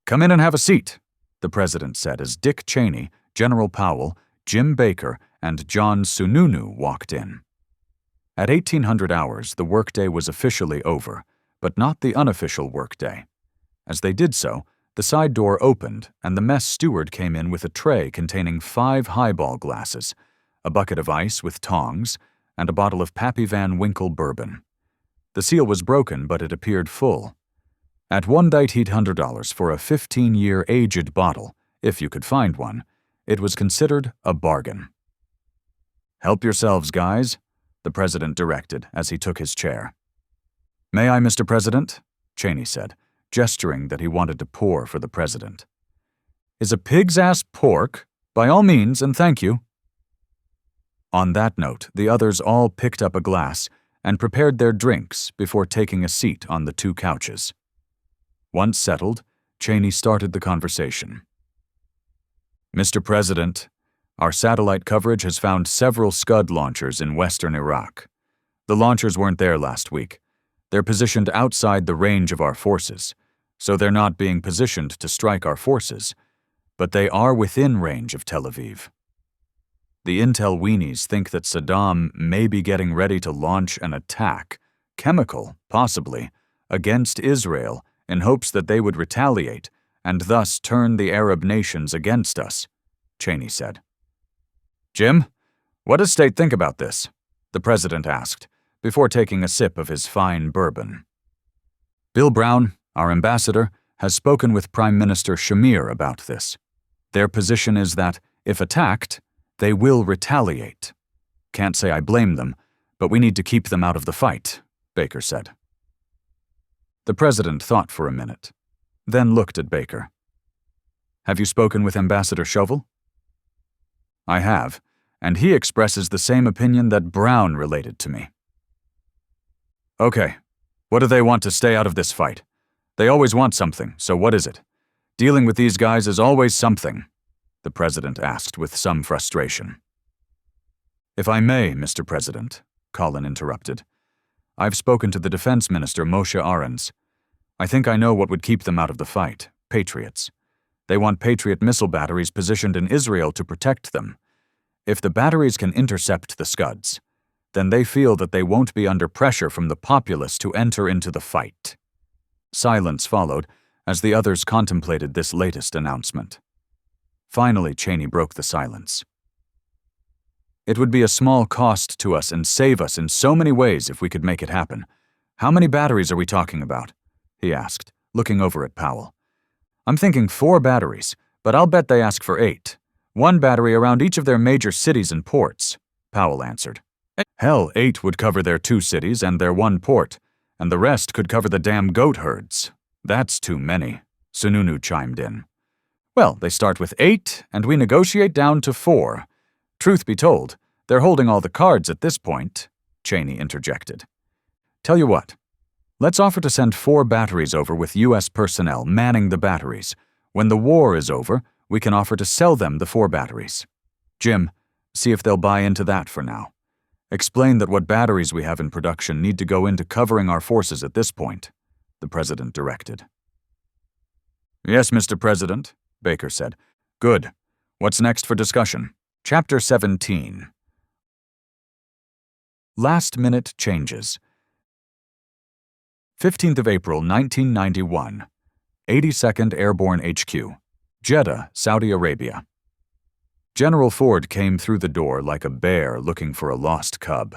"Come in and have a seat," the president said as Dick Cheney, General Powell, Jim Baker, and John Sununu walked in. At 1800 hours, the workday was officially over, but not the unofficial workday. As they did so, the side door opened and the mess steward came in with a tray containing 5 highball glasses, a bucket of ice with tongs, and a bottle of Pappy Van Winkle bourbon. The seal was broken, but it appeared full. At $1,800 for a 15-year aged bottle, if you could find one, it was considered a bargain. "Help yourselves, guys," the president directed as he took his chair. "May I, Mr. President?" Cheney said, gesturing that he wanted to pour for the president. "Is a pig's ass pork? By all means, and thank you." On that note, the others all picked up a glass and prepared their drinks before taking a seat on the 2 couches. Once settled, Cheney started the conversation. "Mr. President, our satellite coverage has found several Scud launchers in western Iraq. The launchers weren't there last week. They're positioned outside the range of our forces, so they're not being positioned to strike our forces, but they are within range of Tel Aviv. The intel weenies think that Saddam may be getting ready to launch an attack, chemical, possibly, against Israel in hopes that they would retaliate and thus turn the Arab nations against us," Cheney said. "Jim, what does State think about this?" the president asked, before taking a sip of his fine bourbon. "Bill Brown, our ambassador, has spoken with Prime Minister Shamir about this. Their position is that, if attacked, they will retaliate. Can't say I blame them, but we need to keep them out of the fight," Baker said. The president thought for a minute, then looked at Baker. "Have you spoken with Ambassador Chauvel?" "I have, and he expresses the same opinion that Brown related to me." "Okay, what do they want to stay out of this fight? They always want something, so what is it? Dealing with these guys is always something," the president asked with some frustration. "If I may, Mr. President," Colin interrupted, "I've spoken to the defense minister, Moshe Arens. I think I know what would keep them out of the fight, Patriots. They want Patriot missile batteries positioned in Israel to protect them. If the batteries can intercept the Scuds, then they feel that they won't be under pressure from the populace to enter into the fight. Silence followed as the others contemplated this latest announcement. Finally, Cheney broke the silence. It would be a small cost to us and save us in so many ways if we could make it happen. How many batteries are we talking about? He asked, looking over at Powell. I'm thinking 4 batteries, but I'll bet they ask for 8. 1 battery around each of their major cities and ports, Powell answered. Hell, 8 would cover their 2 cities and their 1 port, and the rest could cover the damn goat herds. That's too many, Sununu chimed in. Well, they start with 8, and we negotiate down to 4. Truth be told, they're holding all the cards at this point, Cheney interjected. Tell you what, let's offer to send 4 batteries over with U.S. personnel manning the batteries. When the war is over, we can offer to sell them the 4 batteries. Jim, see if they'll buy into that for now. Explain that what batteries we have in production need to go into covering our forces at this point, the president directed. Yes, Mr. President, Baker said. Good. What's next for discussion? Chapter 17. Last-minute changes. 15th of April, 1991. 82nd Airborne HQ. Jeddah, Saudi Arabia. General Ford came through the door like a bear looking for a lost cub.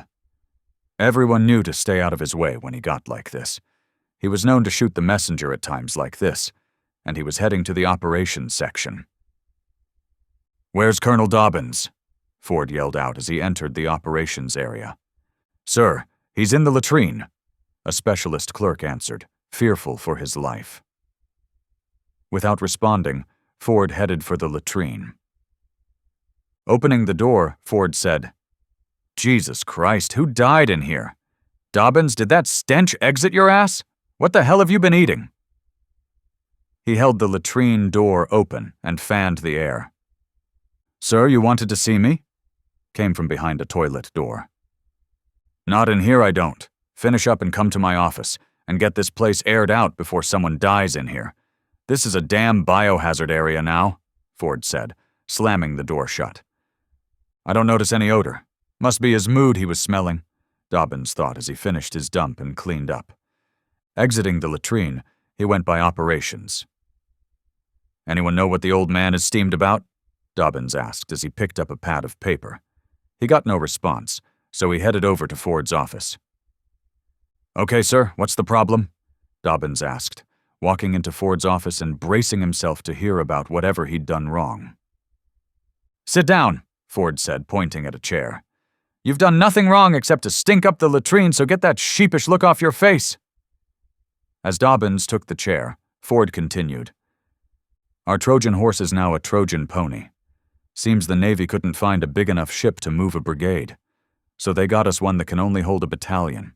Everyone knew to stay out of his way when he got like this. He was known to shoot the messenger at times like this, and he was heading to the operations section. Where's Colonel Dobbins? Ford yelled out as he entered the operations area. Sir, he's in the latrine, a specialist clerk answered, fearful for his life. Without responding, Ford headed for the latrine. Opening the door, Ford said, Jesus Christ, who died in here? Dobbins, did that stench exit your ass? What the hell have you been eating? He held the latrine door open and fanned the air. Sir, you wanted to see me? Came from behind a toilet door. Not in here, I don't. Finish up and come to my office, and get this place aired out before someone dies in here. This is a damn biohazard area now, Ford said, slamming the door shut. I don't notice any odor. Must be his mood he was smelling, Dobbins thought as he finished his dump and cleaned up. Exiting the latrine, he went by operations. Anyone know what the old man is steamed about? Dobbins asked as he picked up a pad of paper. He got no response, so he headed over to Ford's office. Okay, sir, what's the problem? Dobbins asked, walking into Ford's office and bracing himself to hear about whatever he'd done wrong. Sit down, Ford said, pointing at a chair. You've done nothing wrong except to stink up the latrine, so get that sheepish look off your face. As Dobbins took the chair, Ford continued. Our Trojan horse is now a Trojan pony. Seems the Navy couldn't find a big enough ship to move a brigade, so they got us one that can only hold a battalion.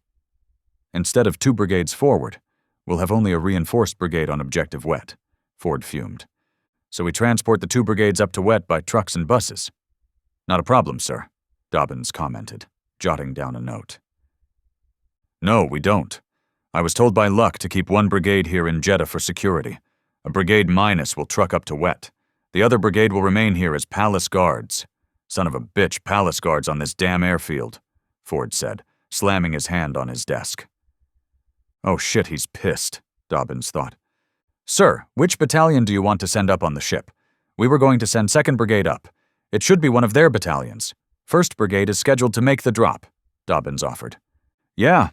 Instead of 2 brigades forward, we'll have only a reinforced brigade on objective wet, Ford fumed. So we transport the 2 brigades up to wet by trucks and buses. Not a problem, sir, Dobbins commented, jotting down a note. No, we don't. I was told by Luck to keep 1 brigade here in Jeddah for security. A brigade minus will truck up to wet. The other brigade will remain here as palace guards. Son of a bitch, palace guards on this damn airfield, Ford said, slamming his hand on his desk. Oh shit, he's pissed, Dobbins thought. Sir, which battalion do you want to send up on the ship? We were going to send 2nd Brigade up. It should be one of their battalions. 1st Brigade is scheduled to make the drop, Dobbins offered. Yeah.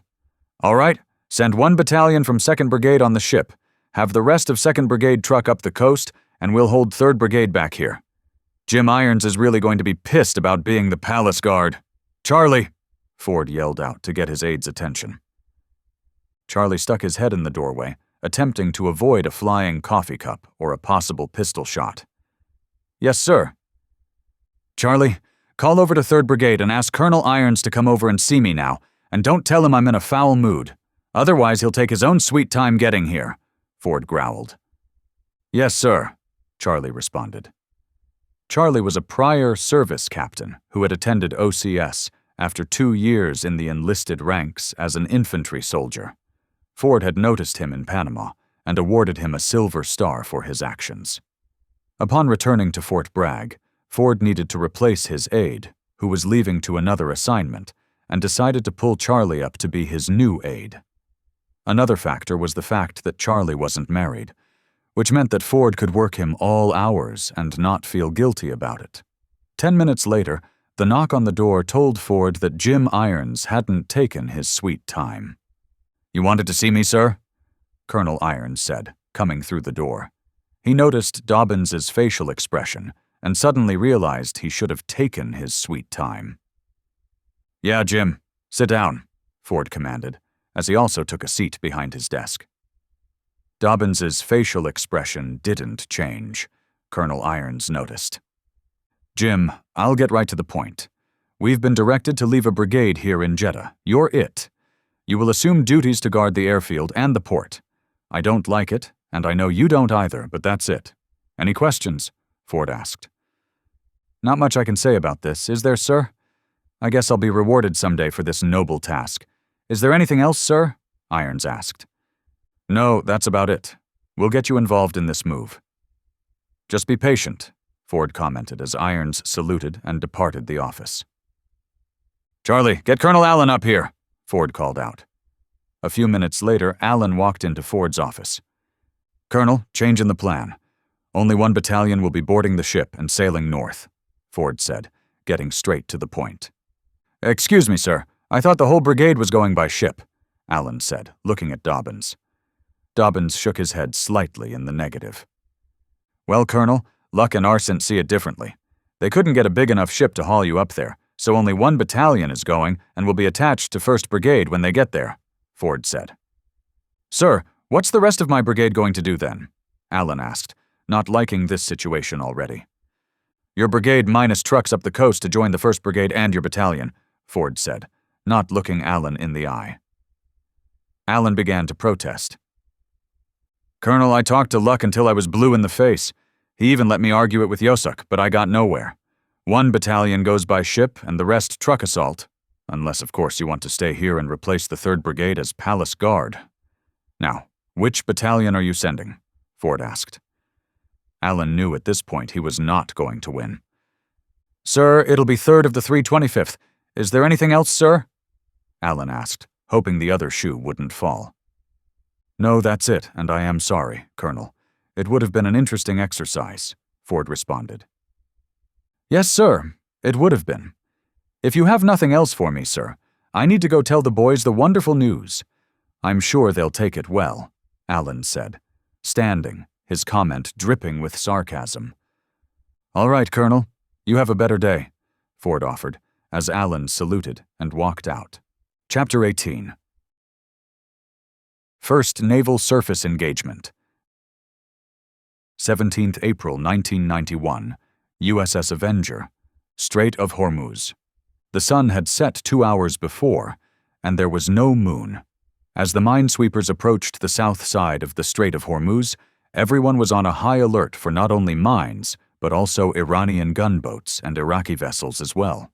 All right, send 1 battalion from 2nd Brigade on the ship. Have the rest of 2nd Brigade truck up the coast, and we'll hold 3rd Brigade back here. Jim Irons is really going to be pissed about being the palace guard. Charlie, Ford yelled out to get his aide's attention. Charlie stuck his head in the doorway, attempting to avoid a flying coffee cup or a possible pistol shot. Yes, sir. Charlie, call over to 3rd Brigade and ask Colonel Irons to come over and see me now, and don't tell him I'm in a foul mood. Otherwise, he'll take his own sweet time getting here, Ford growled. Yes, sir, Charlie responded. Charlie was a prior service captain who had attended OCS after 2 years in the enlisted ranks as an infantry soldier. Ford had noticed him in Panama and awarded him a Silver Star for his actions. Upon returning to Fort Bragg, Ford needed to replace his aide, who was leaving to another assignment, and decided to pull Charlie up to be his new aide. Another factor was the fact that Charlie wasn't married, which meant that Ford could work him all hours and not feel guilty about it. 10 minutes later, the knock on the door told Ford that Jim Irons hadn't taken his sweet time. "You wanted to see me, sir?" Colonel Irons said, coming through the door. He noticed Dobbins's facial expression and suddenly realized he should have taken his sweet time. "Yeah, Jim, sit down," Ford commanded, as he also took a seat behind his desk. Dobbins's facial expression didn't change, Colonel Irons noticed. "Jim, I'll get right to the point. We've been directed to leave a brigade here in Jeddah. You're it. You will assume duties to guard the airfield and the port. I don't like it, and I know you don't either, but that's it. Any questions?" Ford asked. "Not much I can say about this, is there, sir? I guess I'll be rewarded someday for this noble task. Is there anything else, sir?" Irons asked. "No, that's about it. We'll get you involved in this move." "Just be patient," Ford commented as Irons saluted and departed the office. "Charlie, get Colonel Allen up here," Ford called out. A few minutes later, Allen walked into Ford's office. "Colonel, change in the plan. Only one battalion will be boarding the ship and sailing north," Ford said, getting straight to the point. "Excuse me, sir. I thought the whole brigade was going by ship," Allen said, looking at Dobbins. Dobbins shook his head slightly in the negative. "Well, Colonel, Luck and Arsent see it differently. They couldn't get a big enough ship to haul you up there, so only one battalion is going and will be attached to 1st Brigade when they get there," Ford said. "Sir, what's the rest of my brigade going to do then?" Allen asked, not liking this situation already. "Your brigade minus trucks up the coast to join the 1st Brigade and your battalion," Ford said, not looking Allen in the eye. Allen began to protest. "Colonel, I talked to Luck until I was blue in the face. He even let me argue it with Yosuk, but I got nowhere. One battalion goes by ship and the rest truck assault, unless of course you want to stay here and replace the 3rd Brigade as Palace Guard. Now, which battalion are you sending?" Ford asked. Allen knew at this point he was not going to win. "Sir, it'll be 3rd of the 325th. Is there anything else, sir?" Allen asked, hoping the other shoe wouldn't fall. "No, that's it, and I am sorry, Colonel. It would have been an interesting exercise," Ford responded. "Yes, sir, it would have been. If you have nothing else for me, sir, I need to go tell the boys the wonderful news. I'm sure they'll take it well," Allen said, standing, his comment dripping with sarcasm. "All right, Colonel, you have a better day," Ford offered, as Allen saluted and walked out. Chapter 18. First Naval Surface Engagement. 17th April 1991, USS Avenger, Strait of Hormuz. The sun had set 2 hours before, and there was no moon. As the minesweepers approached the south side of the Strait of Hormuz, everyone was on a high alert for not only mines, but also Iranian gunboats and Iraqi vessels as well.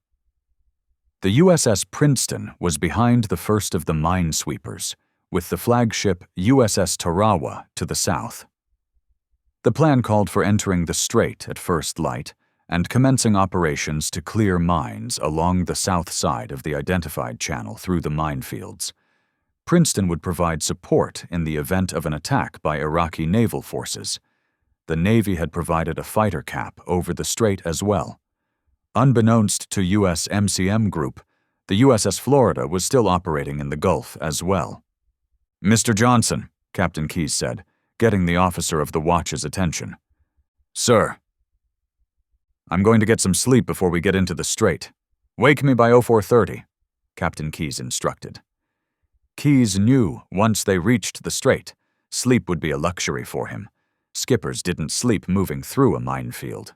The USS Princeton was behind the first of the minesweepers, with the flagship USS Tarawa to the south. The plan called for entering the strait at first light and commencing operations to clear mines along the south side of the identified channel through the minefields. Princeton would provide support in the event of an attack by Iraqi naval forces. The Navy had provided a fighter cap over the strait as well. Unbeknownst to U.S. MCM Group, the USS Florida was still operating in the Gulf as well. "Mr. Johnson," Captain Keyes said, getting the officer of the watch's attention. "Sir." "I'm going to get some sleep before we get into the strait. Wake me by 0430, Captain Keyes instructed. Keyes knew once they reached the strait, sleep would be a luxury for him. Skippers didn't sleep moving through a minefield.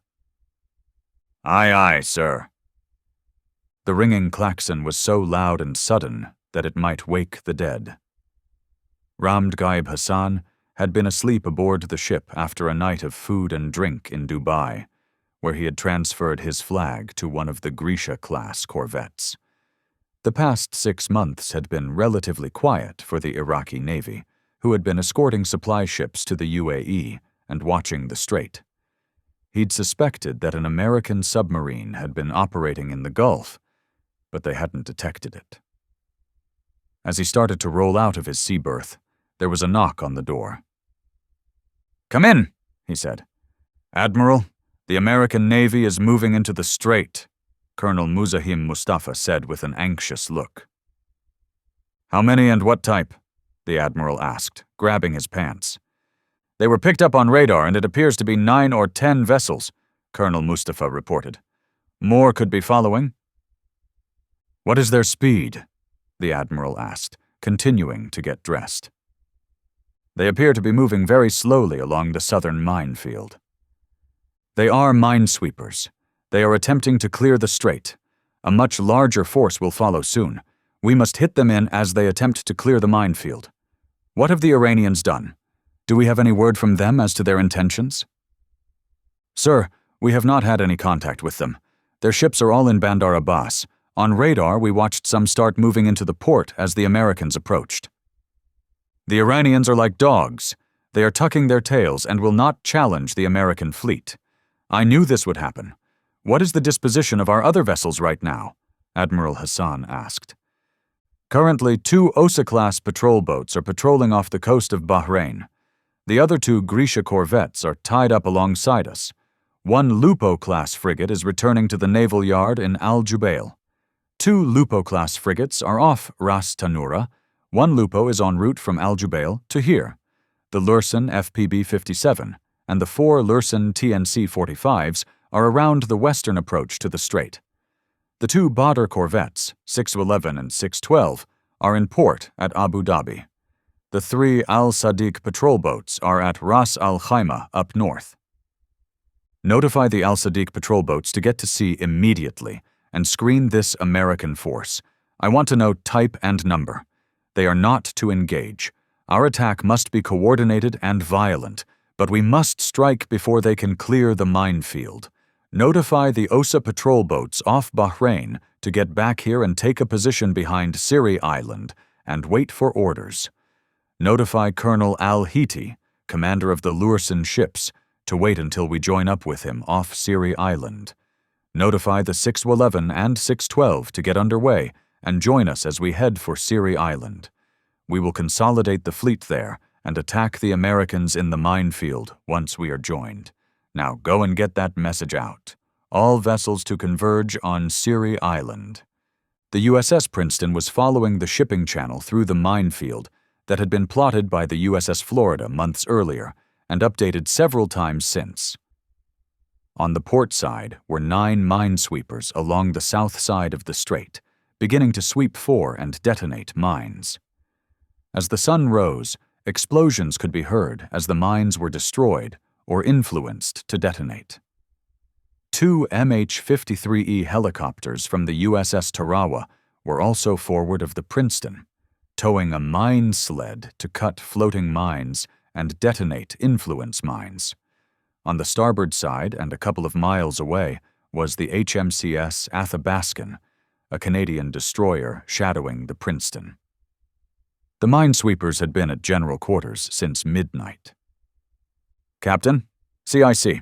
"Aye, aye, sir." The ringing klaxon was so loud and sudden that it might wake the dead. Ramd Ghaib Hassan had been asleep aboard the ship after a night of food and drink in Dubai, where he had transferred his flag to one of the Grisha-class corvettes. The past 6 months had been relatively quiet for the Iraqi Navy, who had been escorting supply ships to the UAE and watching the strait. He'd suspected that an American submarine had been operating in the Gulf, but they hadn't detected it. As he started to roll out of his sea berth, There was a knock on the door. "Come in," he said. "Admiral, the American Navy is moving into the Strait," Colonel Muzahim Mustafa said with an anxious look. "How many and what type?" the Admiral asked, grabbing his pants. "They were picked up on radar and it appears to be 9 or 10 vessels," Colonel Mustafa reported. "More could be following." "What is their speed?" the Admiral asked, continuing to get dressed. "They appear to be moving very slowly along the southern minefield." "They are minesweepers. They are attempting to clear the strait. A much larger force will follow soon. We must hit them in as they attempt to clear the minefield. What have the Iranians done? Do we have any word from them as to their intentions?" "Sir, we have not had any contact with them. Their ships are all in Bandar Abbas. On radar, we watched some start moving into the port as the Americans approached." "The Iranians are like dogs. They are tucking their tails and will not challenge the American fleet. I knew this would happen. What is the disposition of our other vessels right now?" Admiral Hassan asked. "Currently, 2 Osa-class patrol boats are patrolling off the coast of Bahrain. The other 2 Grisha corvettes are tied up alongside us. 1 Lupo-class frigate is returning to the naval yard in Al Jubail. 2 Lupo-class frigates are off Ras Tanura. 1 Lupo is en route from Al Jubail to here. The Lursen FPB-57 and the 4 Lursen TNC-45s are around the western approach to the strait. The 2 Badr corvettes, 611 and 612, are in port at Abu Dhabi. The 3 Al-Sadiq patrol boats are at Ras al-Khaimah up north. Notify the Al-Sadiq patrol boats to get to sea immediately and screen this American force. I want to know type and number. They are not to engage. Our attack must be coordinated and violent, but we must strike before they can clear the minefield. Notify the Osa patrol boats off Bahrain to get back here and take a position behind Siri Island and wait for orders. Notify Colonel Al-Hiti, commander of the Lursen ships, to wait until we join up with him off Siri Island. Notify the 611 and 612 to get underway and join us as we head for Siri Island. We will consolidate the fleet there and attack the Americans in the minefield once we are joined. Now go and get that message out. All vessels to converge on Siri Island." The USS Princeton was following the shipping channel through the minefield that had been plotted by the USS Florida months earlier and updated several times since. On the port side were 9 minesweepers along the south side of the strait, beginning to sweep for and detonate mines. As the sun rose, explosions could be heard as the mines were destroyed or influenced to detonate. 2 MH-53E helicopters from the USS Tarawa were also forward of the Princeton, towing a mine sled to cut floating mines and detonate influence mines. On the starboard side and a couple of miles away was the HMCS Athabascan, a Canadian destroyer shadowing the Princeton. The minesweepers had been at general quarters since midnight. "Captain, CIC."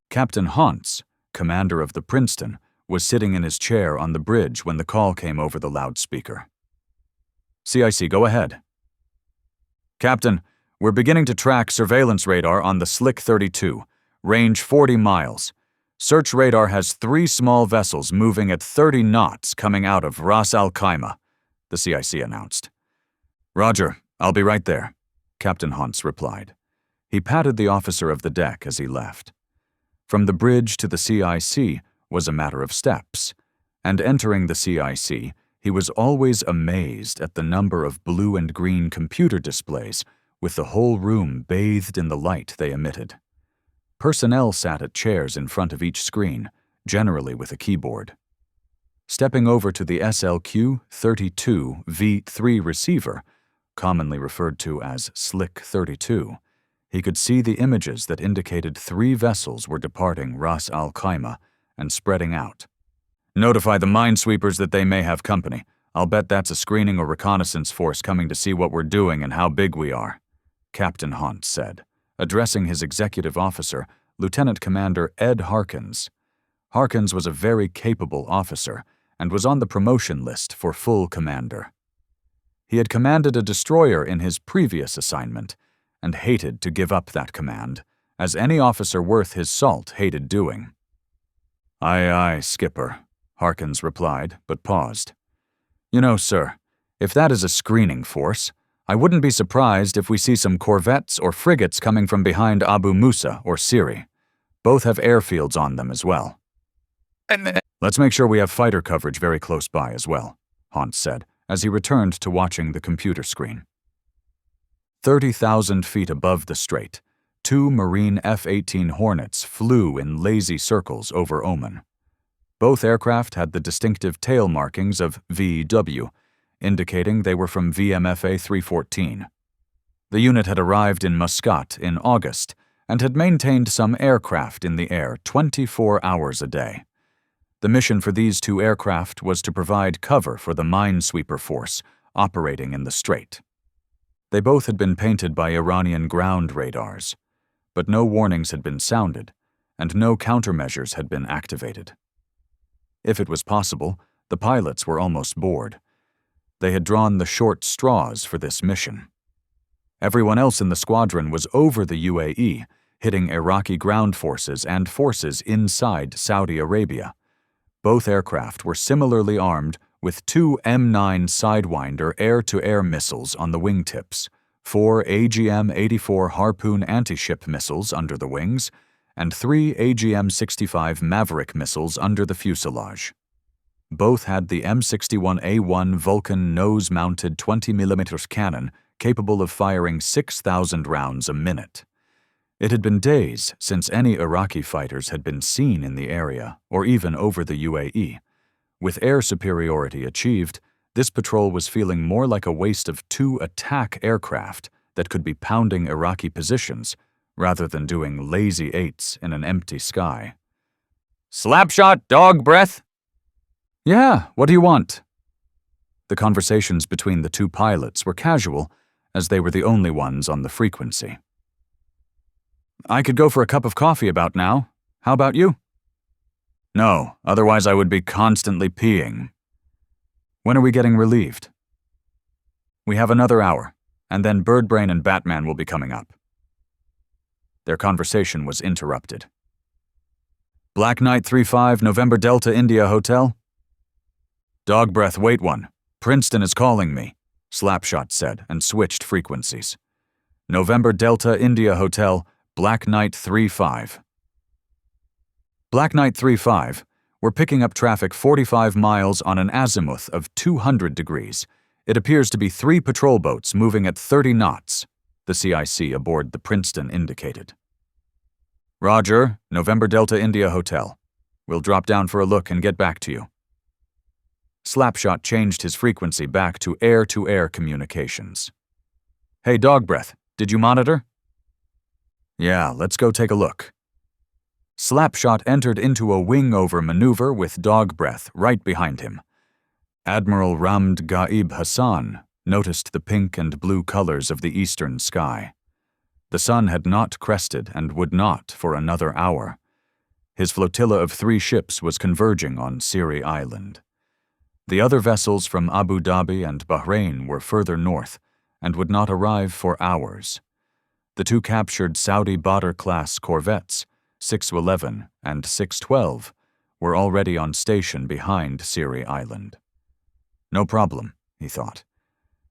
Captain Hauntz, commander of the Princeton, was sitting in his chair on the bridge when the call came over the loudspeaker. "CIC, go ahead." "Captain, we're beginning to track surveillance radar on the Slick 32, range 40 miles. Search radar has 3 small vessels moving at 30 knots coming out of Ras al-Khaimah," the CIC announced. "Roger, I'll be right there," Captain Hauntz replied. He patted the officer of the deck as he left. From the bridge to the CIC was a matter of steps, and entering the CIC, he was always amazed at the number of blue and green computer displays with the whole room bathed in the light they emitted. Personnel sat at chairs in front of each screen, generally with a keyboard. Stepping over to the SLQ-32 V3 receiver, commonly referred to as Slick 32, he could see the images that indicated 3 vessels were departing Ras al-Khaimah and spreading out. "Notify the minesweepers that they may have company. I'll bet that's a screening or reconnaissance force coming to see what we're doing and how big we are," Captain Hauntz said, addressing his executive officer, Lieutenant Commander Ed Harkins. Harkins was a very capable officer and was on the promotion list for full commander. He had commanded a destroyer in his previous assignment, and hated to give up that command, as any officer worth his salt hated doing. "Aye, aye, skipper," Harkins replied, but paused. "You know, sir, if that is a screening force, I wouldn't be surprised if we see some corvettes or frigates coming from behind Abu Musa or Siri. Both have airfields on them as well. Let's make sure we have fighter coverage very close by as well," Haunt said, as he returned to watching the computer screen. 30,000 feet above the strait, 2 Marine F-18 Hornets flew in lazy circles over Oman. Both aircraft had the distinctive tail markings of VW, indicating they were from VMFA 314. The unit had arrived in Muscat in August and had maintained some aircraft in the air 24 hours a day. The mission for these two aircraft was to provide cover for the minesweeper force operating in the strait. They both had been painted by Iranian ground radars, but no warnings had been sounded, and no countermeasures had been activated. If it was possible, the pilots were almost bored. They had drawn the short straws for this mission. Everyone else in the squadron was over the UAE, hitting Iraqi ground forces and forces inside Saudi Arabia. Both aircraft were similarly armed with 2 M9 Sidewinder air-to-air missiles on the wingtips, 4 AGM-84 Harpoon anti-ship missiles under the wings, and 3 AGM-65 Maverick missiles under the fuselage. Both had the M61A1 Vulcan nose-mounted 20mm cannon capable of firing 6,000 rounds a minute. It had been days since any Iraqi fighters had been seen in the area or even over the UAE. With air superiority achieved, this patrol was feeling more like a waste of 2 attack aircraft that could be pounding Iraqi positions rather than doing lazy eights in an empty sky. "Slapshot, dog breath?" "Yeah, what do you want?" The conversations between the two pilots were casual, as they were the only ones on the frequency. "I could go for a cup of coffee about now. How about you?" "No, otherwise I would be constantly peeing." "When are we getting relieved?" "We have another hour, and then Birdbrain and Batman will be coming up." Their conversation was interrupted. "Black Knight 35, November Delta India Hotel?" "Dog breath, wait one. Princeton is calling me," Slapshot said and switched frequencies. "November Delta India Hotel, Black Knight 35. Black Knight 35, we're picking up traffic 45 miles on an azimuth of 200 degrees. It appears to be 3 patrol boats moving at 30 knots, the CIC aboard the Princeton indicated. "Roger, November Delta India Hotel. We'll drop down for a look and get back to you." Slapshot changed his frequency back to air-to-air communications. "Hey, dog breath, did you monitor?" "Yeah, let's go take a look." Slapshot entered into a wing-over maneuver with dog breath right behind him. Admiral Ramd Ghaib Hassan noticed the pink and blue colors of the eastern sky. The sun had not crested and would not for another hour. His flotilla of 3 ships was converging on Siri Island. The other vessels from Abu Dhabi and Bahrain were further north and would not arrive for hours. The 2 captured Saudi Badr-class corvettes, 611 and 612, were already on station behind Siri Island. No problem, he thought.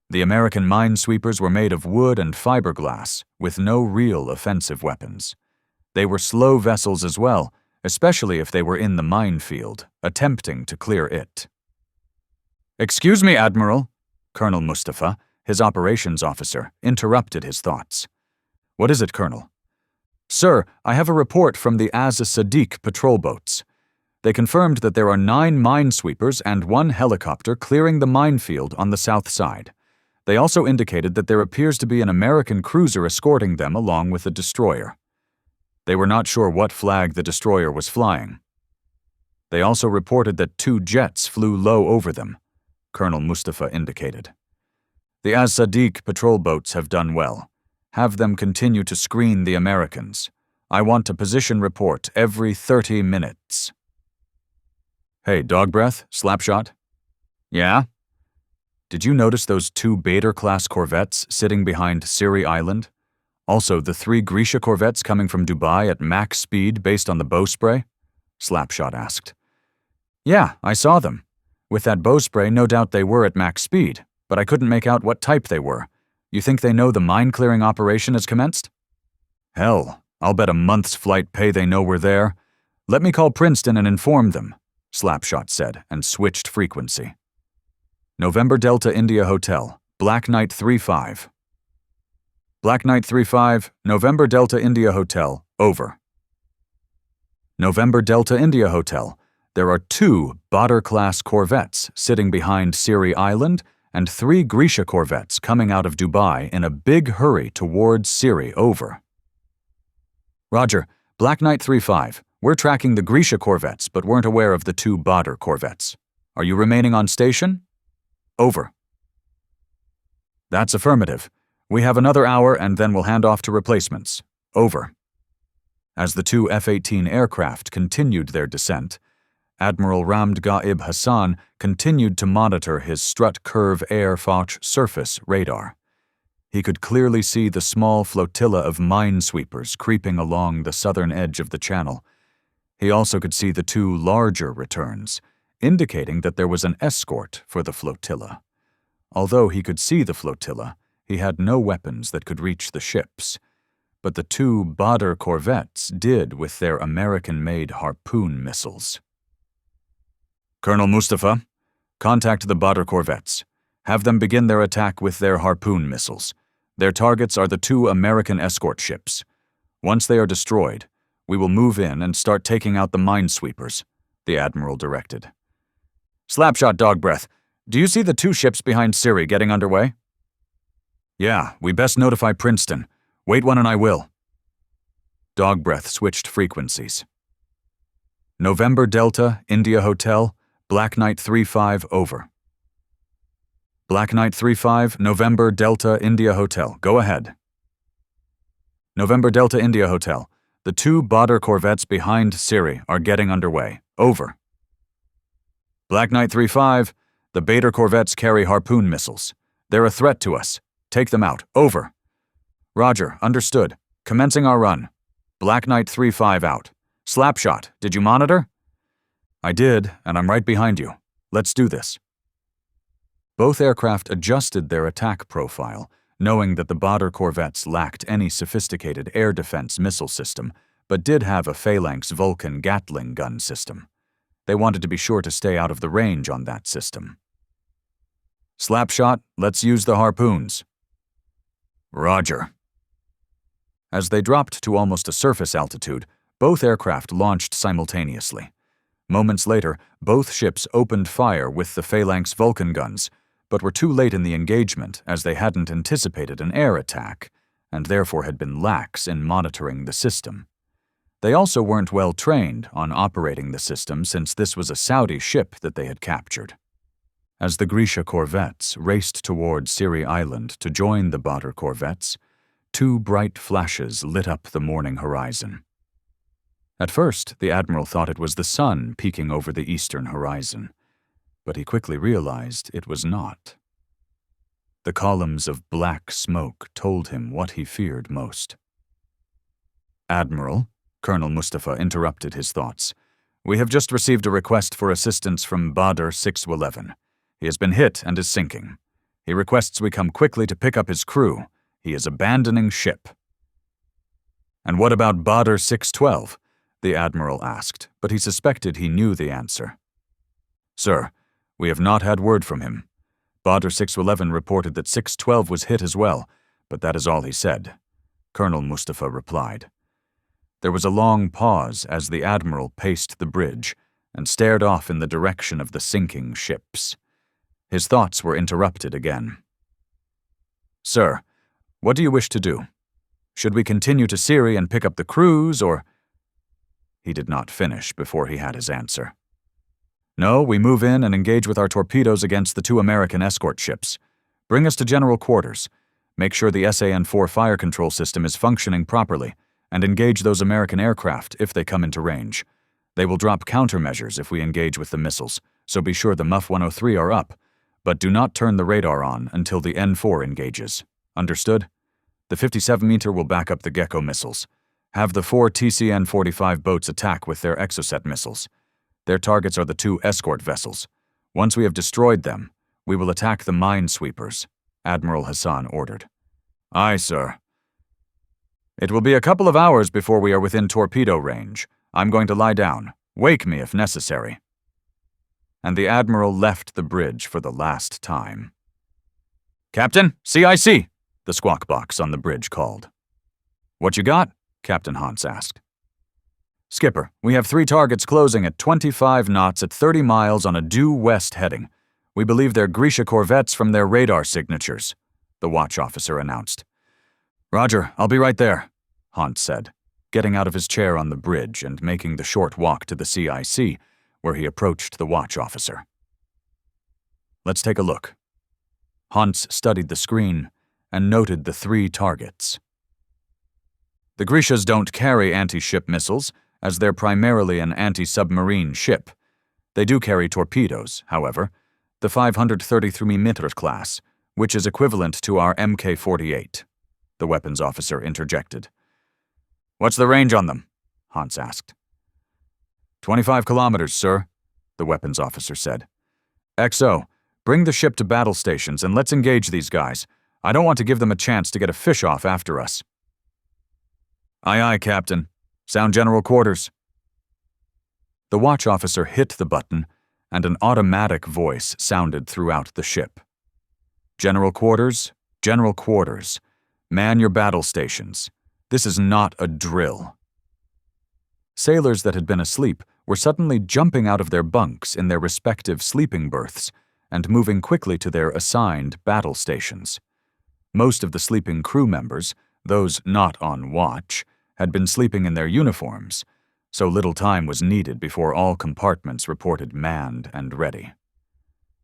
The American minesweepers were made of wood and fiberglass, with no real offensive weapons. They were slow vessels as well, especially if they were in the minefield, attempting to clear it. "Excuse me, Admiral," Colonel Mustafa, his operations officer, interrupted his thoughts. "What is it, Colonel?" "Sir, I have a report from the Az-Sadiq patrol boats. They confirmed that there are 9 minesweepers and 1 helicopter clearing the minefield on the south side. They also indicated that there appears to be an American cruiser escorting them along with a destroyer. They were not sure what flag the destroyer was flying. They also reported that 2 jets flew low over them," Colonel Mustafa indicated. "The Az-Sadiq patrol boats have done well. Have them continue to screen the Americans. I want a position report every 30 minutes. "Hey, dog breath, Slapshot?" "Yeah?" Did you notice those 2 Bader-class corvettes sitting behind Siri Island? Also, the 3 Grisha corvettes coming from Dubai at max speed based on the bowspray? Slapshot asked. Yeah, I saw them. With that bowspray, no doubt they were at max speed, but I couldn't make out what type they were. You think they know the mine-clearing operation has commenced? Hell, I'll bet a month's flight pay they know we're there. Let me call Princeton and inform them, Slapshot said, and switched frequency. November Delta India Hotel, Black Knight 35. Black Knight 35, November Delta India Hotel, over. November Delta India Hotel, there are 2 Badr-class corvettes sitting behind Siri Island and 3 Grisha corvettes coming out of Dubai in a big hurry towards Siri, over. Roger, Black Knight 35, we're tracking the Grisha corvettes but weren't aware of the 2 Badr corvettes. Are you remaining on station? Over. That's affirmative. We have another hour and then we'll hand off to replacements. Over. As the 2 F-18 aircraft continued their descent, Admiral Ramd Ghaib Hassan continued to monitor his strut curve air Foch surface radar. He could clearly see the small flotilla of minesweepers creeping along the southern edge of the channel. He also could see the 2 larger returns, indicating that there was an escort for the flotilla. Although he could see the flotilla, he had no weapons that could reach the ships. But the 2 Badr corvettes did with their American-made Harpoon missiles. Colonel Mustafa, contact the Badr corvettes. Have them begin their attack with their Harpoon missiles. Their targets are the 2 American escort ships. Once they are destroyed, we will move in and start taking out the minesweepers, the Admiral directed. Slapshot Dog Breath, do you see the 2 ships behind Siri getting underway? Yeah, we best notify Princeton. Wait one and I will. Dog Breath switched frequencies. November Delta, India Hotel, Black Knight 35, over. Black Knight 35, November Delta, India Hotel, go ahead. November Delta, India Hotel, the 2 Badr corvettes behind Siri are getting underway, over. Black Knight 35, the Bader corvettes carry Harpoon missiles. They're a threat to us. Take them out, over. Roger, understood. Commencing our run. Black Knight 35 out. Slapshot, did you monitor? I did, and I'm right behind you. Let's do this. Both aircraft adjusted their attack profile, knowing that the Badr corvettes lacked any sophisticated air defense missile system, but did have a Phalanx Vulcan Gatling gun system. They wanted to be sure to stay out of the range on that system. Slapshot, let's use the harpoons. Roger. As they dropped to almost a surface altitude, both aircraft launched simultaneously. Moments later, both ships opened fire with the Phalanx Vulcan guns, but were too late in the engagement as they hadn't anticipated an air attack, and therefore had been lax in monitoring the system. They also weren't well trained on operating the system since this was a Saudi ship that they had captured. As the Grisha corvettes raced toward Siri Island to join the Badr corvettes, 2 bright flashes lit up the morning horizon. At first, the Admiral thought it was the sun peeking over the eastern horizon, but he quickly realized it was not. The columns of black smoke told him what he feared most. Admiral, Colonel Mustafa interrupted his thoughts. We have just received a request for assistance from Badr 611. He has been hit and is sinking. He requests we come quickly to pick up his crew. He is abandoning ship. And what about Badr 612? The Admiral asked, but he suspected he knew the answer. Sir, we have not had word from him. Badr 611 reported that 612 was hit as well, but that is all he said. Colonel Mustafa replied. There was a long pause as the Admiral paced the bridge and stared off in the direction of the sinking ships. His thoughts were interrupted again. Sir, what do you wish to do? Should we continue to Siri and pick up the crews, or... He did not finish before he had his answer. No, we move in and engage with our torpedoes against the 2 American escort ships. Bring us to general quarters. Make sure the SAN-4 fire control system is functioning properly, and engage those American aircraft if they come into range. They will drop countermeasures if we engage with the missiles, so be sure the MUF-103 are up. But do not turn the radar on until the N4 engages. Understood? The 57-meter will back up the Gecko missiles. Have the 4 TCN-45 boats attack with their Exocet missiles. Their targets are the 2 escort vessels. Once we have destroyed them, we will attack the minesweepers, Admiral Hassan ordered. Aye, sir. It will be a couple of hours before we are within torpedo range. I'm going to lie down. Wake me if necessary. And the Admiral left the bridge for the last time. Captain, CIC, the squawk box on the bridge called. What you got? Captain Hans asked. Skipper, we have 3 targets closing at 25 knots at 30 miles on a due west heading. We believe they're Grisha corvettes from their radar signatures, the watch officer announced. Roger, I'll be right there, Hans said, getting out of his chair on the bridge and making the short walk to the CIC, where he approached the watch officer. Let's take a look. Hans studied the screen and noted the 3 targets. The Grishas don't carry anti-ship missiles, as they're primarily an anti-submarine ship. They do carry torpedoes, however, the 533mm class, which is equivalent to our Mk-48, the weapons officer interjected. What's the range on them? Hans asked. 25 kilometers, sir, the weapons officer said. XO, bring the ship to battle stations and let's engage these guys. I don't want to give them a chance to get a fish off after us. Aye, aye, Captain. Sound general quarters. The watch officer hit the button, and an automatic voice sounded throughout the ship. General quarters, general quarters. Man your battle stations. This is not a drill. Sailors that had been asleep were suddenly jumping out of their bunks in their respective sleeping berths and moving quickly to their assigned battle stations. Most of the sleeping crew members, those not on watch, had been sleeping in their uniforms, so little time was needed before all compartments reported manned and ready.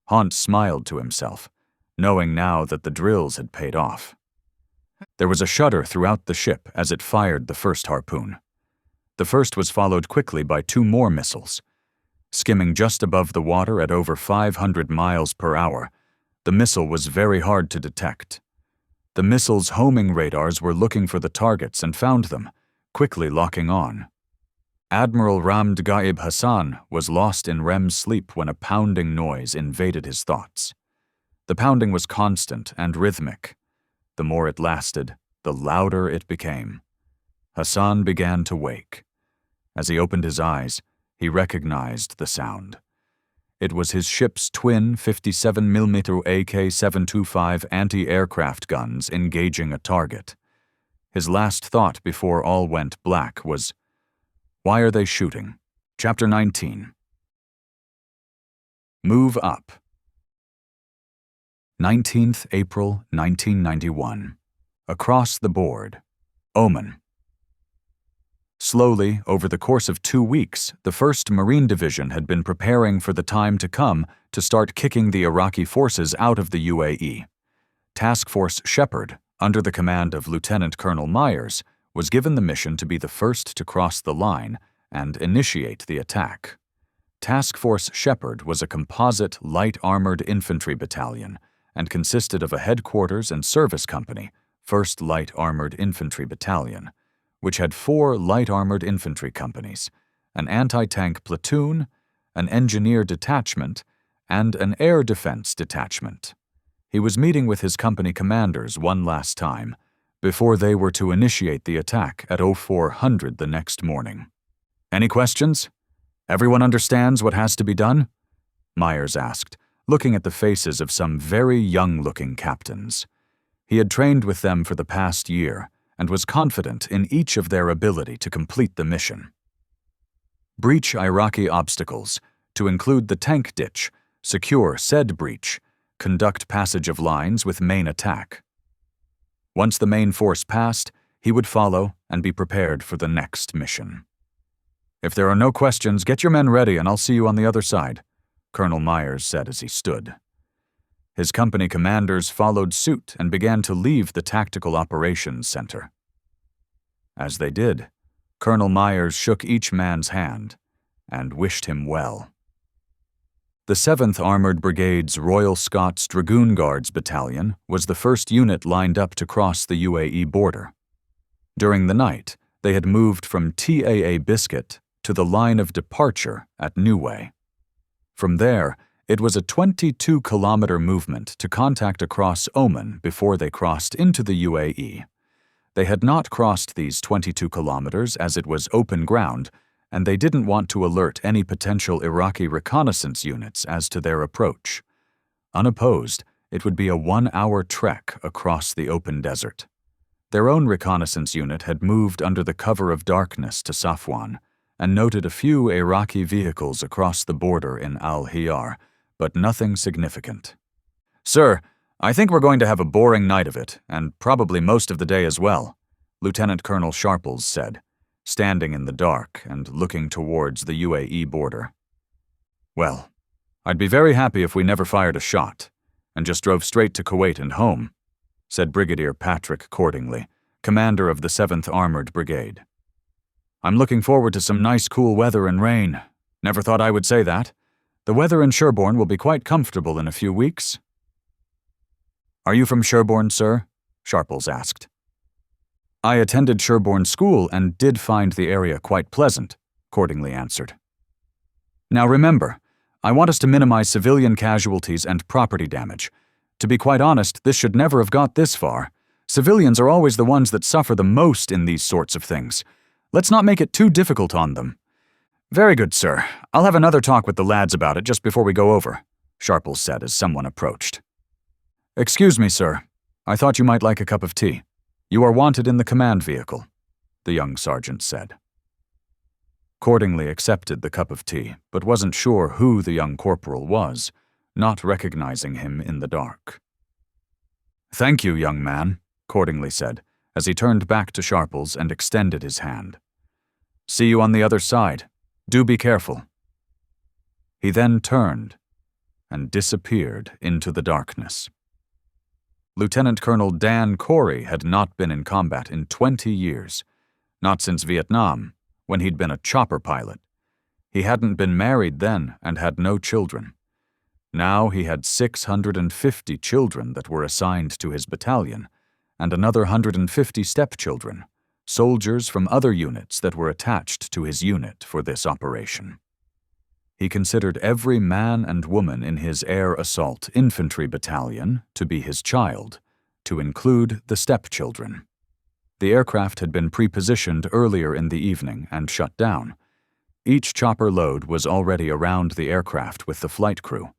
Hans smiled to himself, knowing now that the drills had paid off. There was a shudder throughout the ship as it fired the first harpoon. The first was followed quickly by 2 more missiles. Skimming just above the water at over 500 miles per hour, the missile was very hard to detect. The missile's homing radars were looking for the targets and found them, quickly locking on. Admiral Ramd Ghaib Hassan was lost in REM sleep when a pounding noise invaded his thoughts. The pounding was constant and rhythmic. The more it lasted, the louder it became. Hassan began to wake. As he opened his eyes, he recognized the sound. It was his ship's twin 57mm AK-725 anti-aircraft guns engaging a target. His last thought before all went black was, "Why are they shooting?" Chapter 19. Move up. 19th April 1991. Across the board. Oman. Slowly, over the course of 2 weeks, the 1st Marine Division had been preparing for the time to come to start kicking the Iraqi forces out of the UAE. Task Force Shepherd, under the command of Lieutenant Colonel Myers, was given the mission to be the first to cross the line and initiate the attack. Task Force Shepherd was a composite light armored infantry battalion and consisted of a headquarters and service company, 1st Light Armored Infantry Battalion, which had 4 light armored infantry companies, an anti-tank platoon, an engineer detachment, and an air defense detachment. He was meeting with his company commanders one last time, before they were to initiate the attack at 0400 the next morning. Any questions? Everyone understands what has to be done? Myers asked, looking at the faces of some very young-looking captains. He had trained with them for the past year and was confident in each of their ability to complete the mission. Breach Iraqi obstacles, to include the tank ditch, secure said breach, conduct passage of lines with main attack. Once the main force passed, he would follow and be prepared for the next mission. If there are no questions, get your men ready and I'll see you on the other side, Colonel Myers said as he stood. His company commanders followed suit and began to leave the Tactical Operations Center. As they did, Colonel Myers shook each man's hand and wished him well. The 7th Armored Brigade's Royal Scots Dragoon Guards Battalion was the first unit lined up to cross the UAE border. During the night, they had moved from TAA Biscuit to the line of departure at Newway. From there, it was a 22-kilometer movement to contact across Oman before they crossed into the UAE. They had not crossed these 22 kilometers as it was open ground, and they didn't want to alert any potential Iraqi reconnaissance units as to their approach. Unopposed, it would be a 1-hour trek across the open desert. Their own reconnaissance unit had moved under the cover of darkness to Safwan and noted a few Iraqi vehicles across the border in Al-Hiyar, but nothing significant. "Sir, I think we're going to have a boring night of it, and probably most of the day as well," Lieutenant Colonel Sharples said, standing in the dark and looking towards the UAE border. "Well, I'd be very happy if we never fired a shot, and just drove straight to Kuwait and home," said Brigadier Patrick Cordingley, commander of the 7th Armored Brigade. "I'm looking forward to some nice cool weather and rain. Never thought I would say that. The weather in Sherborne will be quite comfortable in a few weeks." "Are you from Sherborne, sir?" Sharples asked. "I attended Sherborne School and did find the area quite pleasant," Cordingley answered. "Now remember, I want us to minimize civilian casualties and property damage. To be quite honest, this should never have got this far. Civilians are always the ones that suffer the most in these sorts of things. Let's not make it too difficult on them." "Very good, sir. I'll have another talk with the lads about it just before we go over," Sharples said as someone approached. "Excuse me, sir. I thought you might like a cup of tea. You are wanted in the command vehicle," the young sergeant said. Cordingley accepted the cup of tea, but wasn't sure who the young corporal was, not recognizing him in the dark. "Thank you, young man," Cordingley said, as he turned back to Sharples and extended his hand. "See you on the other side. Do be careful." He then turned and disappeared into the darkness. Lieutenant Colonel Dan Corey had not been in combat in 20 years, not since Vietnam, when he'd been a chopper pilot. He hadn't been married then and had no children. Now he had 650 children that were assigned to his battalion, and another 150 stepchildren, soldiers from other units that were attached to his unit for this operation. He considered every man and woman in his air assault infantry battalion to be his child, to include the stepchildren. The aircraft had been pre-positioned earlier in the evening and shut down. Each chopper load was already around the aircraft with the flight crew.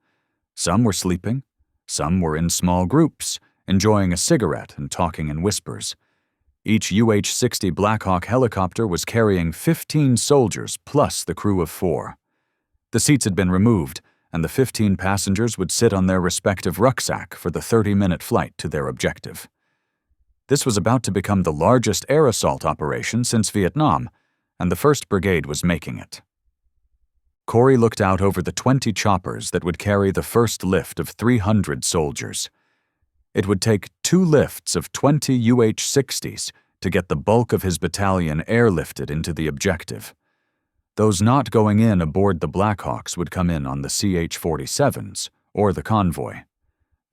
Some were sleeping, some were in small groups, enjoying a cigarette and talking in whispers. Each UH-60 Black Hawk helicopter was carrying 15 soldiers plus the crew of 4. The seats had been removed, and the 15 passengers would sit on their respective rucksack for the 30-minute flight to their objective. This was about to become the largest air assault operation since Vietnam, and the 1st Brigade was making it. Corey looked out over the 20 choppers that would carry the first lift of 300 soldiers. It would take 2 lifts of 20 UH-60s to get the bulk of his battalion airlifted into the objective. Those not going in aboard the Blackhawks would come in on the CH-47s, or the convoy.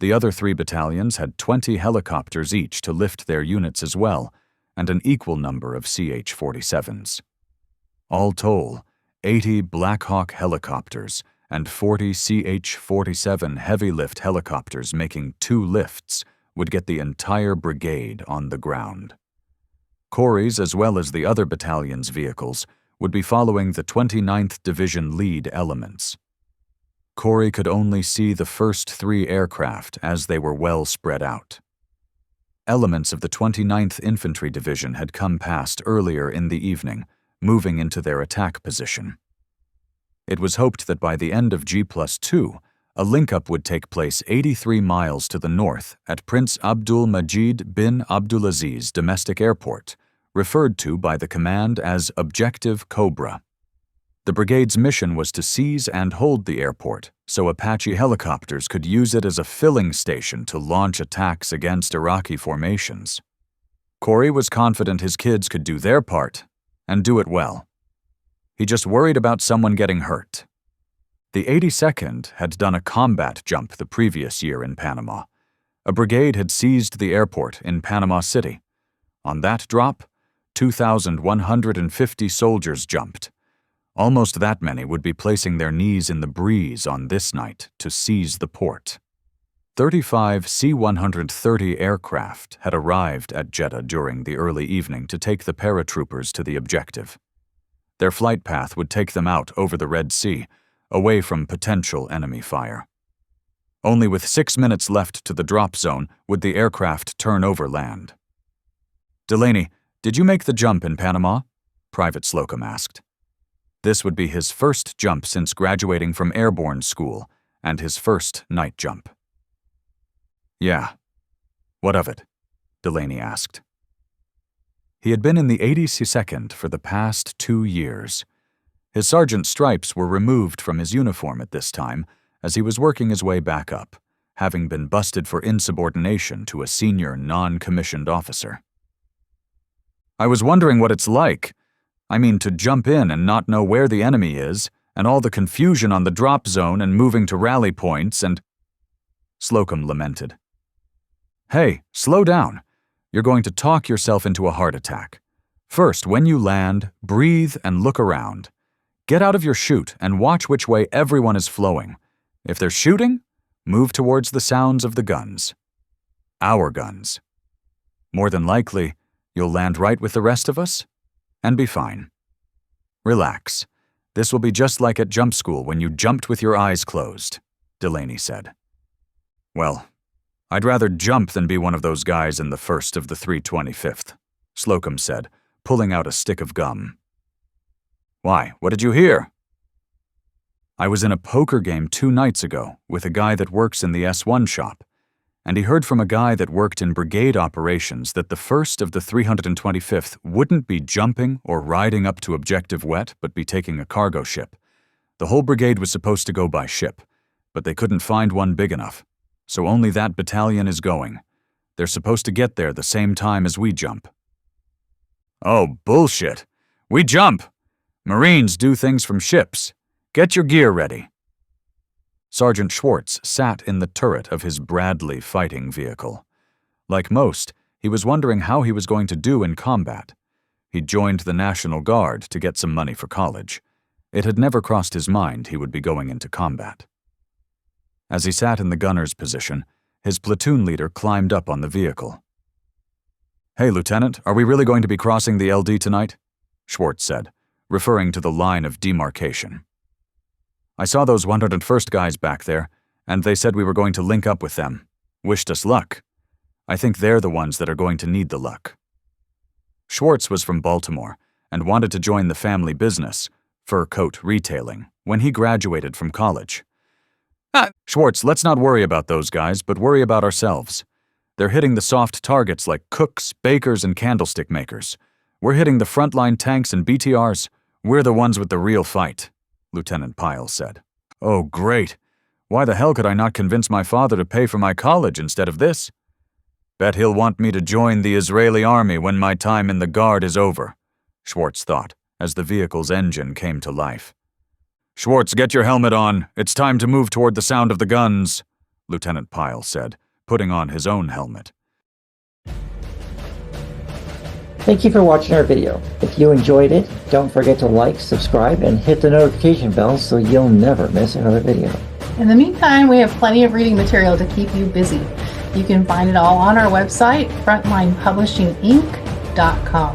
The other 3 battalions had 20 helicopters each to lift their units as well, and an equal number of CH-47s. All told, 80 Black Hawk helicopters and 40 CH-47 heavy-lift helicopters making 2 lifts would get the entire brigade on the ground. Corey's, as well as the other battalion's vehicles, would be following the 29th Division lead elements. Corey could only see the first 3 aircraft as they were well spread out. Elements of the 29th Infantry Division had come past earlier in the evening, moving into their attack position. It was hoped that by the end of G+2, a link-up would take place 83 miles to the north at Prince Abdul Majid bin Abdulaziz Domestic Airport, referred to by the command as Objective Cobra. The brigade's mission was to seize and hold the airport so Apache helicopters could use it as a filling station to launch attacks against Iraqi formations. Corey was confident his kids could do their part and do it well. He just worried about someone getting hurt. The 82nd had done a combat jump the previous year in Panama. A brigade had seized the airport in Panama City. On that drop, 2,150 soldiers jumped. Almost that many would be placing their knees in the breeze on this night to seize the port. 35 C-130 aircraft had arrived at Jeddah during the early evening to take the paratroopers to the objective. Their flight path would take them out over the Red Sea, away from potential enemy fire. Only with 6 minutes left to the drop zone would the aircraft turn over land. "Delaney, did you make the jump in Panama?" Private Slocum asked. This would be his first jump since graduating from airborne school and his first night jump. "Yeah. What of it?" Delaney asked. He had been in the 82nd for the past 2 years. His sergeant's stripes were removed from his uniform at this time as he was working his way back up, having been busted for insubordination to a senior non-commissioned officer. "I was wondering what it's like. I mean, to jump in and not know where the enemy is, and all the confusion on the drop zone and moving to rally points and—" Slocum lamented. "Hey, slow down. You're going to talk yourself into a heart attack. First, when you land, breathe and look around. Get out of your chute and watch which way everyone is flowing. If they're shooting, move towards the sounds of the guns. Our guns. More than likely, you'll land right with the rest of us and be fine. Relax. This will be just like at jump school when you jumped with your eyes closed," Delaney said. "Well, I'd rather jump than be one of those guys in the 1st of the 325th, Slocum said, pulling out a stick of gum. "Why, what did you hear?" "I was in a poker game 2 nights ago with a guy that works in the S1 shop, and he heard from a guy that worked in brigade operations that the 1st of the 325th wouldn't be jumping or riding up to Objective Wet but be taking a cargo ship. The whole brigade was supposed to go by ship, but they couldn't find one big enough, so only that battalion is going. They're supposed to get there the same time as we jump." "Oh, bullshit. We jump! Marines do things from ships. Get your gear ready." Sergeant Schwartz sat in the turret of his Bradley fighting vehicle. Like most, he was wondering how he was going to do in combat. He'd joined the National Guard to get some money for college. It had never crossed his mind he would be going into combat. As he sat in the gunner's position, his platoon leader climbed up on the vehicle. "Hey, Lieutenant, are we really going to be crossing the LD tonight?" Schwartz said, referring to the line of demarcation. "I saw those 101st guys back there, and they said we were going to link up with them. Wished us luck. I think they're the ones that are going to need the luck." Schwartz was from Baltimore and wanted to join the family business, fur coat retailing, when he graduated from college. "Schwartz, let's not worry about those guys, but worry about ourselves. They're hitting the soft targets like cooks, bakers, and candlestick makers. We're hitting the frontline tanks and BTRs. We're the ones with the real fight," Lieutenant Pyle said. "Oh, great. Why the hell could I not convince my father to pay for my college instead of this? Bet he'll want me to join the Israeli army when my time in the Guard is over," Schwartz thought, as the vehicle's engine came to life. "Schwartz, get your helmet on. It's time to move toward the sound of the guns," Lieutenant Pyle said, putting on his own helmet. Thank you for watching our video. If you enjoyed it, don't forget to like, subscribe, and hit the notification bell so you'll never miss another video. In the meantime, we have plenty of reading material to keep you busy. You can find it all on our website, frontlinepublishinginc.com.